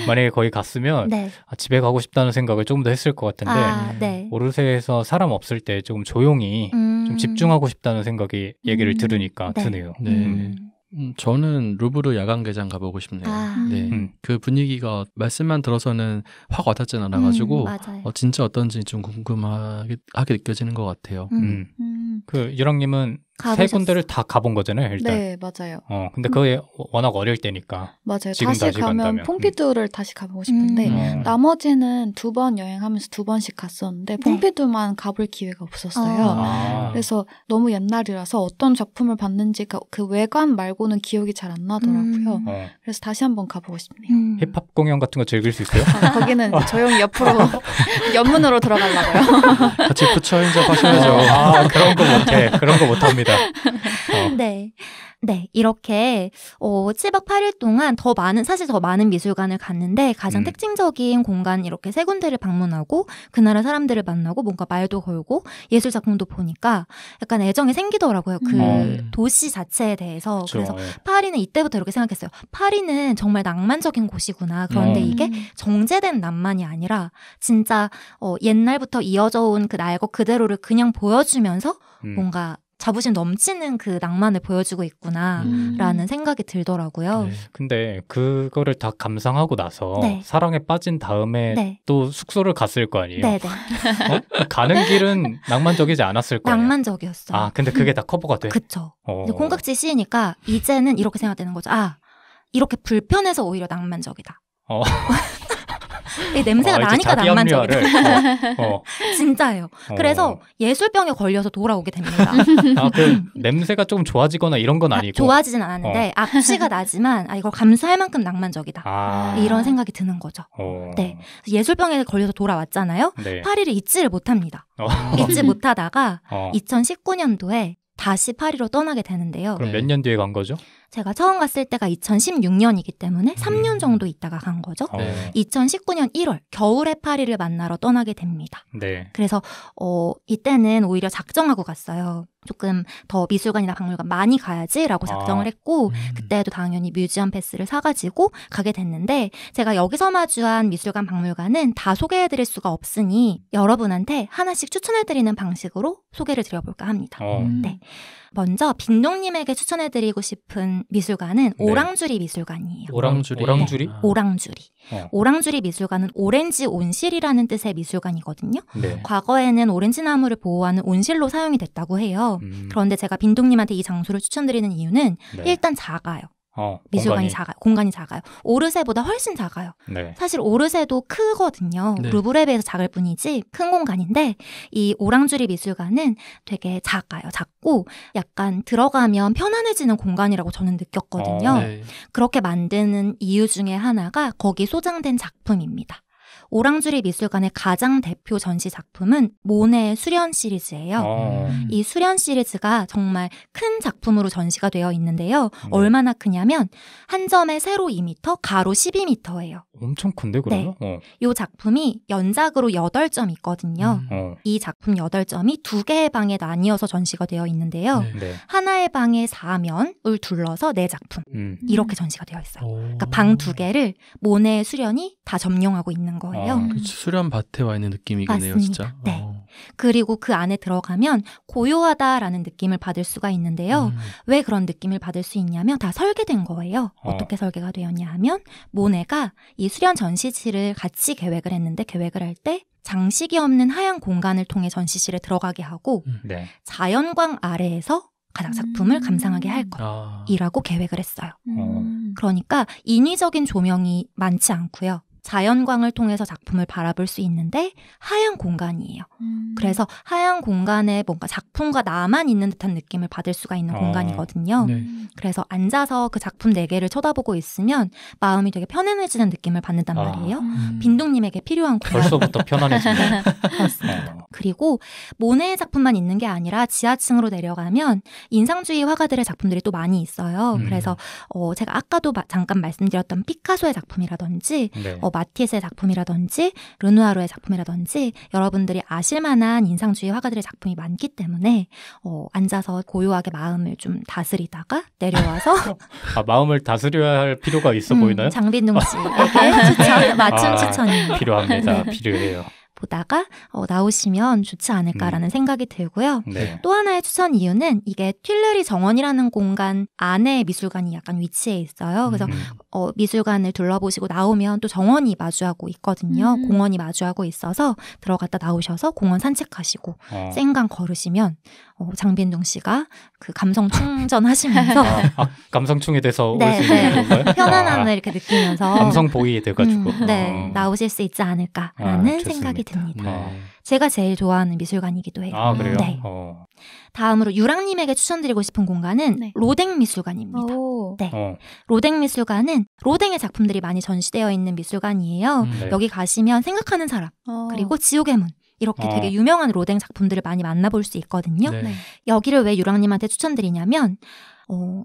만약에 거기 갔으면 네. 집에 가고 싶다는 생각을 조금 더 했을 것 같은데 네. 오르세에서 사람 없을 때 조금 조용히 좀 집중하고 싶다는 생각이 얘기를 들으니까 드네요. 네. 저는 루브르 야간 개장 가보고 싶네요. 네. 그 분위기가 말씀만 들어서는 확 와닿진 않아가지고 진짜 어떤지 좀 궁금하게 느껴지는 것 같아요. 그 유랑님은 세 군데를 다 가본 거잖아요, 일단. 네, 맞아요. 근데 그게 워낙 어릴 때니까. 맞아요. 지금 다시 가면 간다면. 퐁피두를 다시 가보고 싶은데 나머지는 2번 여행하면서 2번씩 갔었는데 퐁피두만 가볼 기회가 없었어요. 그래서 너무 옛날이라서 어떤 작품을 봤는지가 그 외관 말고는 기억이 잘 안 나더라고요. 그래서 다시 한번 가보고 싶네요. 힙합 공연 같은 거 즐길 수 있어요? 거기는 조용히 옆으로 옆문으로 들어가려고요. 같이 부처 인접 하셔야죠. 그런 거 못해. 그런 거 못합니다. 네, 이렇게 7박 8일 동안 사실 더 많은 미술관을 갔는데 가장 특징적인 공간 이렇게 세 군데를 방문하고 그 나라 사람들을 만나고 뭔가 말도 걸고 예술 작품도 보니까 약간 애정이 생기더라고요. 그 도시 자체에 대해서. 그래서 파리는 이때부터 이렇게 생각했어요. 파리는 정말 낭만적인 곳이구나. 그런데 이게 정제된 낭만이 아니라 진짜 옛날부터 이어져 온 그 날 것 그대로를 그냥 보여주면서 뭔가 자부심 넘치는 그 낭만을 보여주고 있구나라는 생각이 들더라고요. 네. 근데 그거를 다 감상하고 나서 사랑에 빠진 다음에 또 숙소를 갔을 거 아니에요? 네네. 가는 길은 낭만적이지 않았을 거예요. 낭만적이었어요. 근데 그게 다 커버가 돼? 그쵸. 콩깍지 씌우니까 이제는 이렇게 생각되는 거죠. 이렇게 불편해서 오히려 낭만적이다. 이 냄새가 나니까 낭만적이다. 진짜예요. 그래서 예술병에 걸려서 돌아오게 됩니다. 그 냄새가 좀 좋아지거나 이런 건 아니고? 좋아지진 않았는데 악취가 나지만 이걸 감수할 만큼 낭만적이다. 이런 생각이 드는 거죠. 네, 예술병에 걸려서 돌아왔잖아요. 네. 파리를 잊지를 못합니다. 잊지 못하다가 2019년도에 다시 파리로 떠나게 되는데요. 그럼 몇 년 뒤에 간 거죠? 제가 처음 갔을 때가 2016년이기 때문에 3년 정도 있다가 간 거죠. 2019년 1월 겨울에 파리를 만나러 떠나게 됩니다. 네. 그래서 이때는 오히려 작정하고 갔어요. 조금 더 미술관이나 박물관 많이 가야지라고 작정을 했고 그때도 당연히 뮤지엄 패스를 사가지고 가게 됐는데 제가 여기서 마주한 미술관 박물관은 다 소개해드릴 수가 없으니 여러분한테 하나씩 추천해드리는 방식으로 소개를 드려볼까 합니다. 네. 먼저 빈동님에게 추천해드리고 싶은 미술관은 오랑주리 미술관이에요. 오랑주리? 오랑주리. 오랑주리 미술관은 오렌지 온실이라는 뜻의 미술관이거든요. 네. 과거에는 오렌지 나무를 보호하는 온실로 사용이 됐다고 해요. 그런데 제가 빈동님한테 이 장소를 추천드리는 이유는 일단 작아요. 미술관이 공간이 작아요. 오르세보다 훨씬 작아요. 네. 사실 오르세도 크거든요. 네. 루브르에 비해서 작을 뿐이지 큰 공간인데 이 오랑주리 미술관은 되게 작고 약간 들어가면 편안해지는 공간이라고 저는 느꼈거든요. 네. 그렇게 만드는 이유 중에 하나가 거기 소장된 작품입니다. 오랑주리 미술관의 가장 대표 전시 작품은 모네의 수련 시리즈예요. 이 수련 시리즈가 정말 큰 작품으로 전시가 되어 있는데요. 얼마나 크냐면 한 점에 세로 2m, 가로 12m예요. 엄청 큰데 그러면? 네. 이 작품이 연작으로 8점 있거든요. 이 작품 8점이 2개의 방에 나뉘어서 전시가 되어 있는데요. 네. 하나의 방에 4면을 둘러서 4작품 이렇게 전시가 되어 있어요. 그러니까 방 2개를 모네의 수련이 다 점령하고 있는 거예요. 수련 밭에 와 있는 느낌이겠네요. 맞습니다. 진짜. 네. 그리고 그 안에 들어가면 고요하다라는 느낌을 받을 수가 있는데요. 왜 그런 느낌을 받을 수 있냐면 다 설계된 거예요. 어떻게 설계가 되었냐 하면 모네가 이 수련 전시실을 같이 계획을 했는데 계획을 할 때 장식이 없는 하얀 공간을 통해 전시실에 들어가게 하고 네. 자연광 아래에서 가장 작품을 감상하게 할 것이라고 계획을 했어요. 그러니까 인위적인 조명이 많지 않고요. 자연광을 통해서 작품을 바라볼 수 있는데 하얀 공간이에요. 그래서 하얀 공간에 뭔가 작품과 나만 있는 듯한 느낌을 받을 수가 있는 공간이거든요. 네. 그래서 앉아서 그 작품 4개를 쳐다보고 있으면 마음이 되게 편안해지는 느낌을 받는단 말이에요. 빈둥님에게 필요한 공간. 벌써부터 편안해지네요. 그렇습니다. 그리고 모네의 작품만 있는 게 아니라 지하층으로 내려가면 인상주의 화가들의 작품들이 또 많이 있어요. 그래서 제가 아까도 잠깐 말씀드렸던 피카소의 작품이라든지 네. 마티스의 작품이라든지 르누아르의 작품이라든지 여러분들이 아실 만한 인상주의 화가들의 작품이 많기 때문에 앉아서 고요하게 마음을 좀 다스리다가 내려와서 마음을 다스려야 할 필요가 있어 보이나요? 장빈둥 씨에게 맞춤 추천이 필요합니다. 필요해요. 보다가 나오시면 좋지 않을까라는 생각이 들고요. 네. 또 하나의 추천 이유는 이게 튠르리 정원이라는 공간 안에 미술관이 약간 위치해 있어요. 그래서 미술관을 둘러보시고 나오면 또 정원이 마주하고 있거든요. 공원이 마주하고 있어서 들어갔다 나오셔서 공원 산책하시고 생강 걸으시면 장빈둥 씨가 그 감성 충전하시면서 감성충이 돼서 올 네, 수 있는 건가요? 편안함을 이렇게 느끼면서 감성 보이 돼가지고 나오실 수 있지 않을까라는 생각이 듭니다. 네. 제가 제일 좋아하는 미술관이기도 해요. 아, 그래요? 네. 다음으로 유랑님에게 추천드리고 싶은 공간은 로댕 미술관입니다. 네. 로댕 미술관은 로댕의 작품들이 많이 전시되어 있는 미술관이에요. 네. 여기 가시면 생각하는 사람 그리고 지옥의 문 이렇게 되게 유명한 로댕 작품들을 많이 만나볼 수 있거든요. 네. 여기를 왜 유랑님한테 추천드리냐면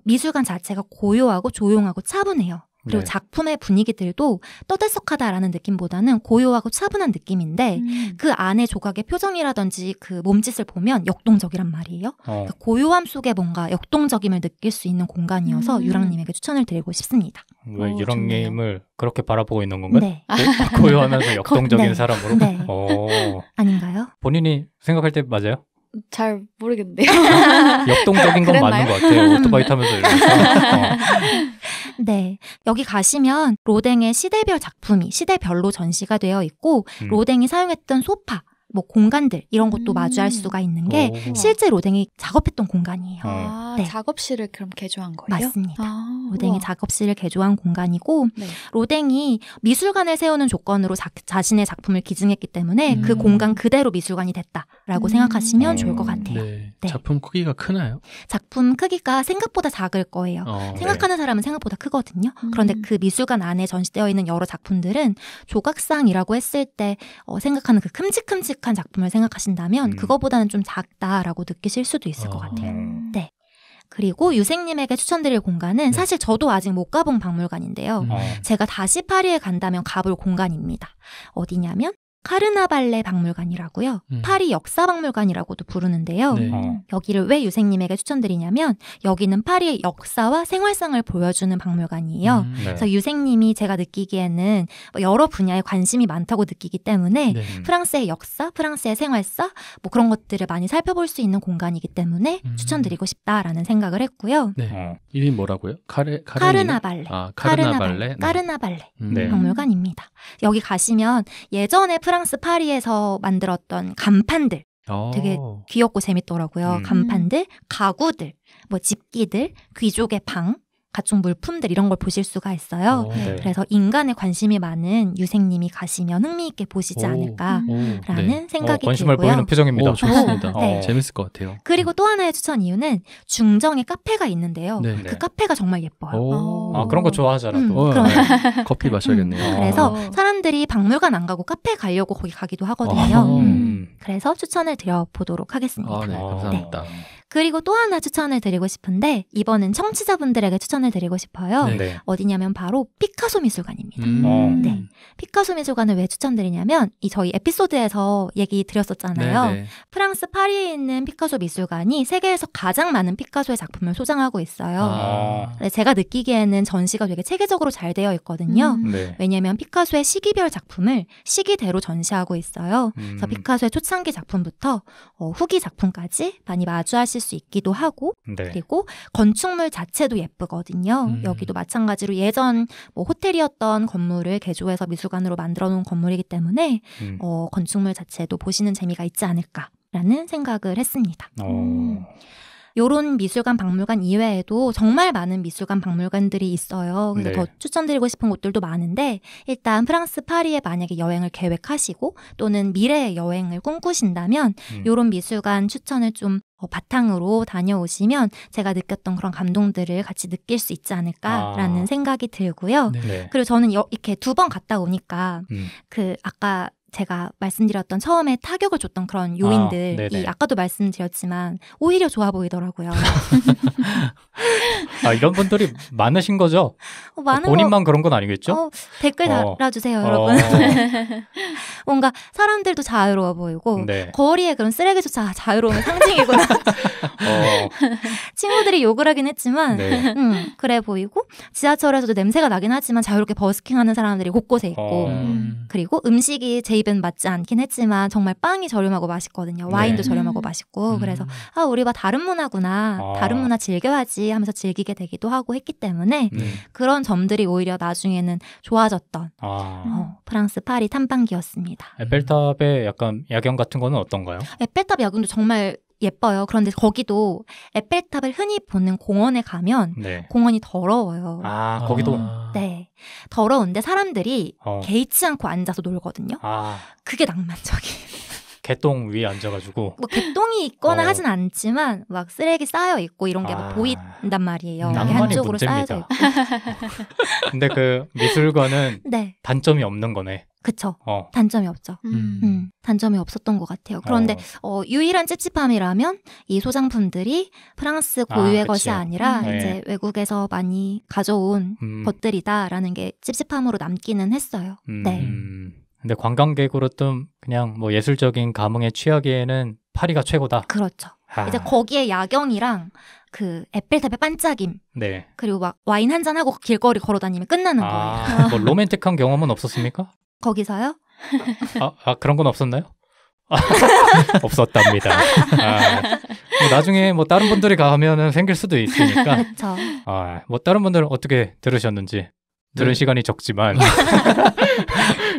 미술관 자체가 고요하고 조용하고 차분해요. 그리고 네. 작품의 분위기들도 떠들썩하다라는 느낌보다는 고요하고 차분한 느낌인데 그 안에 조각의 표정이라든지 그 몸짓을 보면 역동적이란 말이에요. 그 고요함 속에 뭔가 역동적임을 느낄 수 있는 공간이어서 유랑님에게 추천을 드리고 싶습니다. 왜 유랑님을 그렇게 바라보고 있는 건가요? 네. 고요하면서 역동적인 네. 사람으로? 네. 아닌가요? 본인이 생각할 때 맞아요? 잘 모르겠는데요. 역동적인 건 맞는 것 같아요. 오토바이 타면서 이러면서. 네. 여기 가시면 로댕의 시대별 작품이 시대별로 전시가 되어 있고 로댕이 사용했던 소파, 뭐 공간들 이런 것도 마주할 수가 있는 게 실제 로댕이 작업했던 공간이에요. 네. 작업실을 그럼 개조한 거예요? 맞습니다. 로댕이 작업실을 개조한 공간이고 로댕이 미술관을 세우는 조건으로 자신의 작품을 기증했기 때문에 그 공간 그대로 미술관이 됐다라고 생각하시면 좋을 것 같아요. 네. 작품 크기가 크나요? 작품 크기가 생각보다 작을 거예요. 생각하는 사람은 생각보다 크거든요. 그런데 그 미술관 안에 전시되어 있는 여러 작품들은 조각상이라고 했을 때 생각하는 그 큼직큼직한 작품을 생각하신다면 그거보다는 좀 작다라고 느끼실 수도 있을 것 같아요. 네. 그리고 유생님에게 추천드릴 공간은 사실 저도 아직 못 가본 박물관인데요. 제가 다시 파리에 간다면 가볼 공간입니다. 어디냐면 카르나발레 박물관이라고요. 파리 역사박물관이라고도 부르는데요. 여기를 왜 유생님에게 추천드리냐면 여기는 파리의 역사와 생활상을 보여주는 박물관이에요. 그래서 유생님이 제가 느끼기에는 여러 분야에 관심이 많다고 느끼기 때문에 프랑스의 역사, 프랑스의 생활사 뭐 그런 것들을 많이 살펴볼 수 있는 공간이기 때문에 추천드리고 싶다라는 생각을 했고요. 이름이 뭐라고요? 카르나발레. 카르나발레. 카르나발레 박물관입니다. 여기 가시면 예전에 프랑스 파리에서 만들었던 간판들 되게 귀엽고 재밌더라고요. 간판들, 가구들, 뭐 집기들, 귀족의 방, 각종 물품들 이런 걸 보실 수가 있어요. 그래서 인간에 관심이 많은 유생님이 가시면 흥미있게 보시지 않을까라는 생각이 관심을 들고요. 보이는 표정입니다. 좋습니다. 재밌을 것 같아요. 그리고 또 하나의 추천 이유는 중정에 카페가 있는데요. 그 카페가 정말 예뻐요. 그런 거 좋아하잖아. 커피 마셔야겠네요. 그래서 사람들이 박물관 안 가고 카페 가려고 거기 가기도 하거든요. 그래서 추천을 드려보도록 하겠습니다. 감사합니다. 그리고 또 하나 추천을 드리고 싶은데 이번은 청취자분들에게 추천을 드리고 싶어요. 어디냐면 바로 피카소 미술관입니다. 네. 피카소 미술관을 왜 추천드리냐면 저희 에피소드에서 얘기 드렸었잖아요. 프랑스 파리에 있는 피카소 미술관이 세계에서 가장 많은 피카소의 작품을 소장하고 있어요. 제가 느끼기에는 전시가 되게 체계적으로 잘 되어 있거든요. 왜냐하면 피카소의 시기별 작품을 시기대로 전시하고 있어요. 그래서 피카소의 초창기 작품부터 후기 작품까지 많이 마주하실 수 있기도 하고 네. 그리고 건축물 자체도 예쁘거든요. 여기도 마찬가지로 예전 뭐 호텔이었던 건물을 개조해서 미술관으로 만들어 놓은 건물이기 때문에 건축물 자체도 보시는 재미가 있지 않을까라는 생각을 했습니다. 요런 미술관, 박물관 이외에도 정말 많은 미술관, 박물관들이 있어요. 그래서 네. 더 추천드리고 싶은 곳들도 많은데 일단 프랑스 파리에 만약에 여행을 계획하시고 또는 미래의 여행을 꿈꾸신다면 요런 미술관 추천을 좀 바탕으로 다녀오시면 제가 느꼈던 그런 감동들을 같이 느낄 수 있지 않을까라는 생각이 들고요. 네. 그리고 저는 이렇게 2번 갔다 오니까 그 아까 제가 말씀드렸던 처음에 타격을 줬던 그런 요인들이 아까도 말씀드렸지만 오히려 좋아 보이더라고요. 이런 분들이 많으신 거죠? 본인만 그런 건 아니겠죠? 댓글 달아주세요, 여러분. 뭔가 사람들도 자유로워 보이고 거리에 그런 쓰레기조차 자유로움의 상징이구나. 친구들이 욕을 하긴 했지만 그래 보이고 지하철에서도 냄새가 나긴 하지만 자유롭게 버스킹하는 사람들이 곳곳에 있고 그리고 음식이 제 입엔 맞지 않긴 했지만 정말 빵이 저렴하고 맛있거든요. 와인도 저렴하고 맛있고 그래서 우리가 다른 문화구나. 다른 문화 즐겨야지 하면서 즐기게 되기도 하고 했기 때문에 그런 점들이 오히려 나중에는 좋아졌던 프랑스 파리 탐방기였습니다. 에펠탑의 약간 야경 같은 거는 어떤가요? 에펠탑 야경도 정말 예뻐요. 그런데 거기도 에펠탑을 흔히 보는 공원에 가면 공원이 더러워요. 거기도? 네. 더러운데 사람들이 개의치 않고 앉아서 놀거든요. 그게 낭만적이에요. 개똥 위에 앉아가지고 뭐 개똥이 있거나 하진 않지만 막 쓰레기 쌓여 있고 이런 게 막 보인단 말이에요. 한쪽으로 쌓여져 있고. 근데 그 미술관은 단점이 없는 거네. 그쵸. 단점이 없죠. 단점이 없었던 것 같아요. 그런데 유일한 찝찝함이라면 이 소장품들이 프랑스 고유의 것이 아니라 이제 외국에서 많이 가져온 것들이다라는 게 찝찝함으로 남기는 했어요. 네. 근데 관광객으로 좀 그냥 뭐 예술적인 감흥에 취하기에는 파리가 최고다. 그렇죠. 이제 거기에 야경이랑 그 에펠탑의 반짝임 그리고 막 와인 한잔 하고 길거리 걸어다니면 끝나는 거예요. 뭐 로맨틱한 경험은 없었습니까? 거기서요? 그런 건 없었나요? 없었답니다. 뭐 나중에 뭐 다른 분들이 가면은 생길 수도 있으니까. 그렇죠. 뭐 다른 분들은 어떻게 들으셨는지 들은 시간이 적지만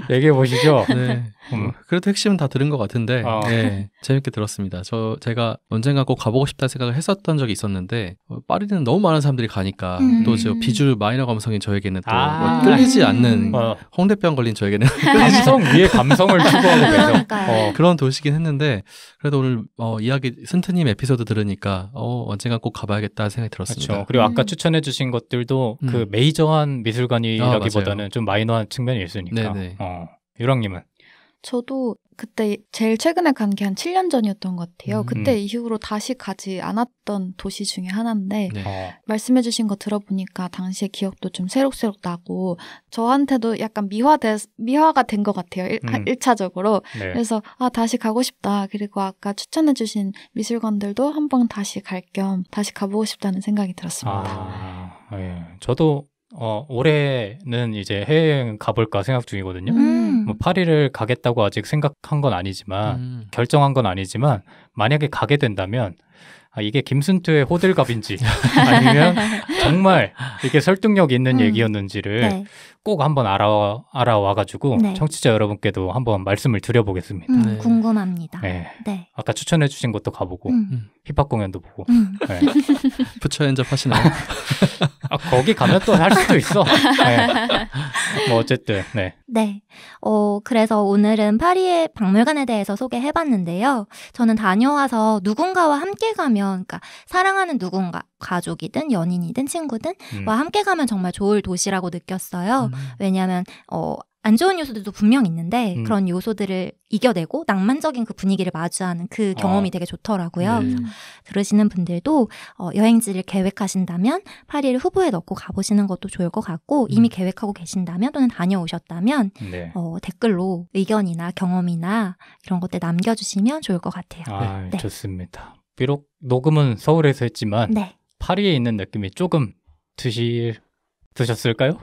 얘기해 보시죠. 네. 그래도 핵심은 다 들은 것 같은데 재밌게 들었습니다. 제가 언젠가 꼭 가보고 싶다는 생각을 했었던 적이 있었는데 파리는 너무 많은 사람들이 가니까 또 저 비주류 마이너 감성인 저에게는 또 뭐 끌리지 않는 홍대병 걸린 저에게는 감성 위에 감성을 추구하고 계셔. 그런 도시긴 했는데 그래도 오늘 이야기 승트님 에피소드 들으니까 언젠가 꼭 가봐야겠다 생각이 들었습니다. 그렇죠. 그리고 아까 추천해 주신 것들도 그 메이저한 미술관이라기보다는 좀 마이너한 측면이 있으니까. 유랑님은? 저도 그때 제일 최근에 간 게 한 7년 전이었던 것 같아요. 그때 이후로 다시 가지 않았던 도시 중에 하나인데 말씀해주신 거 들어보니까 당시의 기억도 좀 새록새록 나고 저한테도 약간 미화가 된 것 같아요. 1차적으로. 그래서 다시 가고 싶다. 그리고 아까 추천해주신 미술관들도 한번 다시 갈 겸 다시 가보고 싶다는 생각이 들었습니다. 저도 올해는 이제 해외여행 가볼까 생각 중이거든요. 뭐 파리를 가겠다고 아직 생각한 건 아니지만 결정한 건 아니지만 만약에 가게 된다면 이게 김순투의 호들갑인지 아니면 정말 이게 설득력 있는 얘기였는지를 꼭 한번 알아와가지고 청취자 여러분께도 한번 말씀을 드려보겠습니다. 궁금합니다. 아까 추천해주신 것도 가보고 힙합 공연도 보고 부처 엔접 하시나요? 거기 가면 또 할 수도 있어. 뭐 어쨌든 그래서 오늘은 파리의 박물관에 대해서 소개해봤는데요. 저는 다녀와서 누군가와 함께 가면 그러니까 사랑하는 누군가 가족이든 연인이든 친구든 와 함께 가면 정말 좋을 도시라고 느꼈어요. 왜냐하면 안 좋은 요소들도 분명 있는데 그런 요소들을 이겨내고 낭만적인 그 분위기를 마주하는 그 경험이 되게 좋더라고요. 들으시는 분들도 여행지를 계획하신다면 파리를 후보에 넣고 가보시는 것도 좋을 것 같고 이미 계획하고 계신다면 또는 다녀오셨다면 댓글로 의견이나 경험이나 이런 것들 남겨주시면 좋을 것 같아요. 좋습니다. 비록 녹음은 서울에서 했지만 파리에 있는 느낌이 조금 드셨을까요?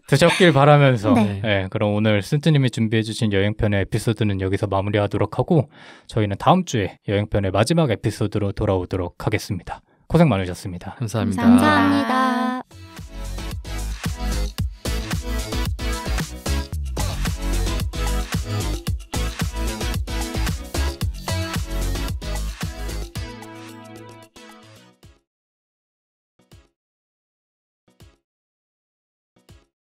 드셨길 바라면서 네, 그럼 오늘 쓴뜨님이 준비해주신 여행편의 에피소드는 여기서 마무리하도록 하고 저희는 다음 주에 여행편의 마지막 에피소드로 돌아오도록 하겠습니다. 고생 많으셨습니다. 감사합니다. 감사합니다.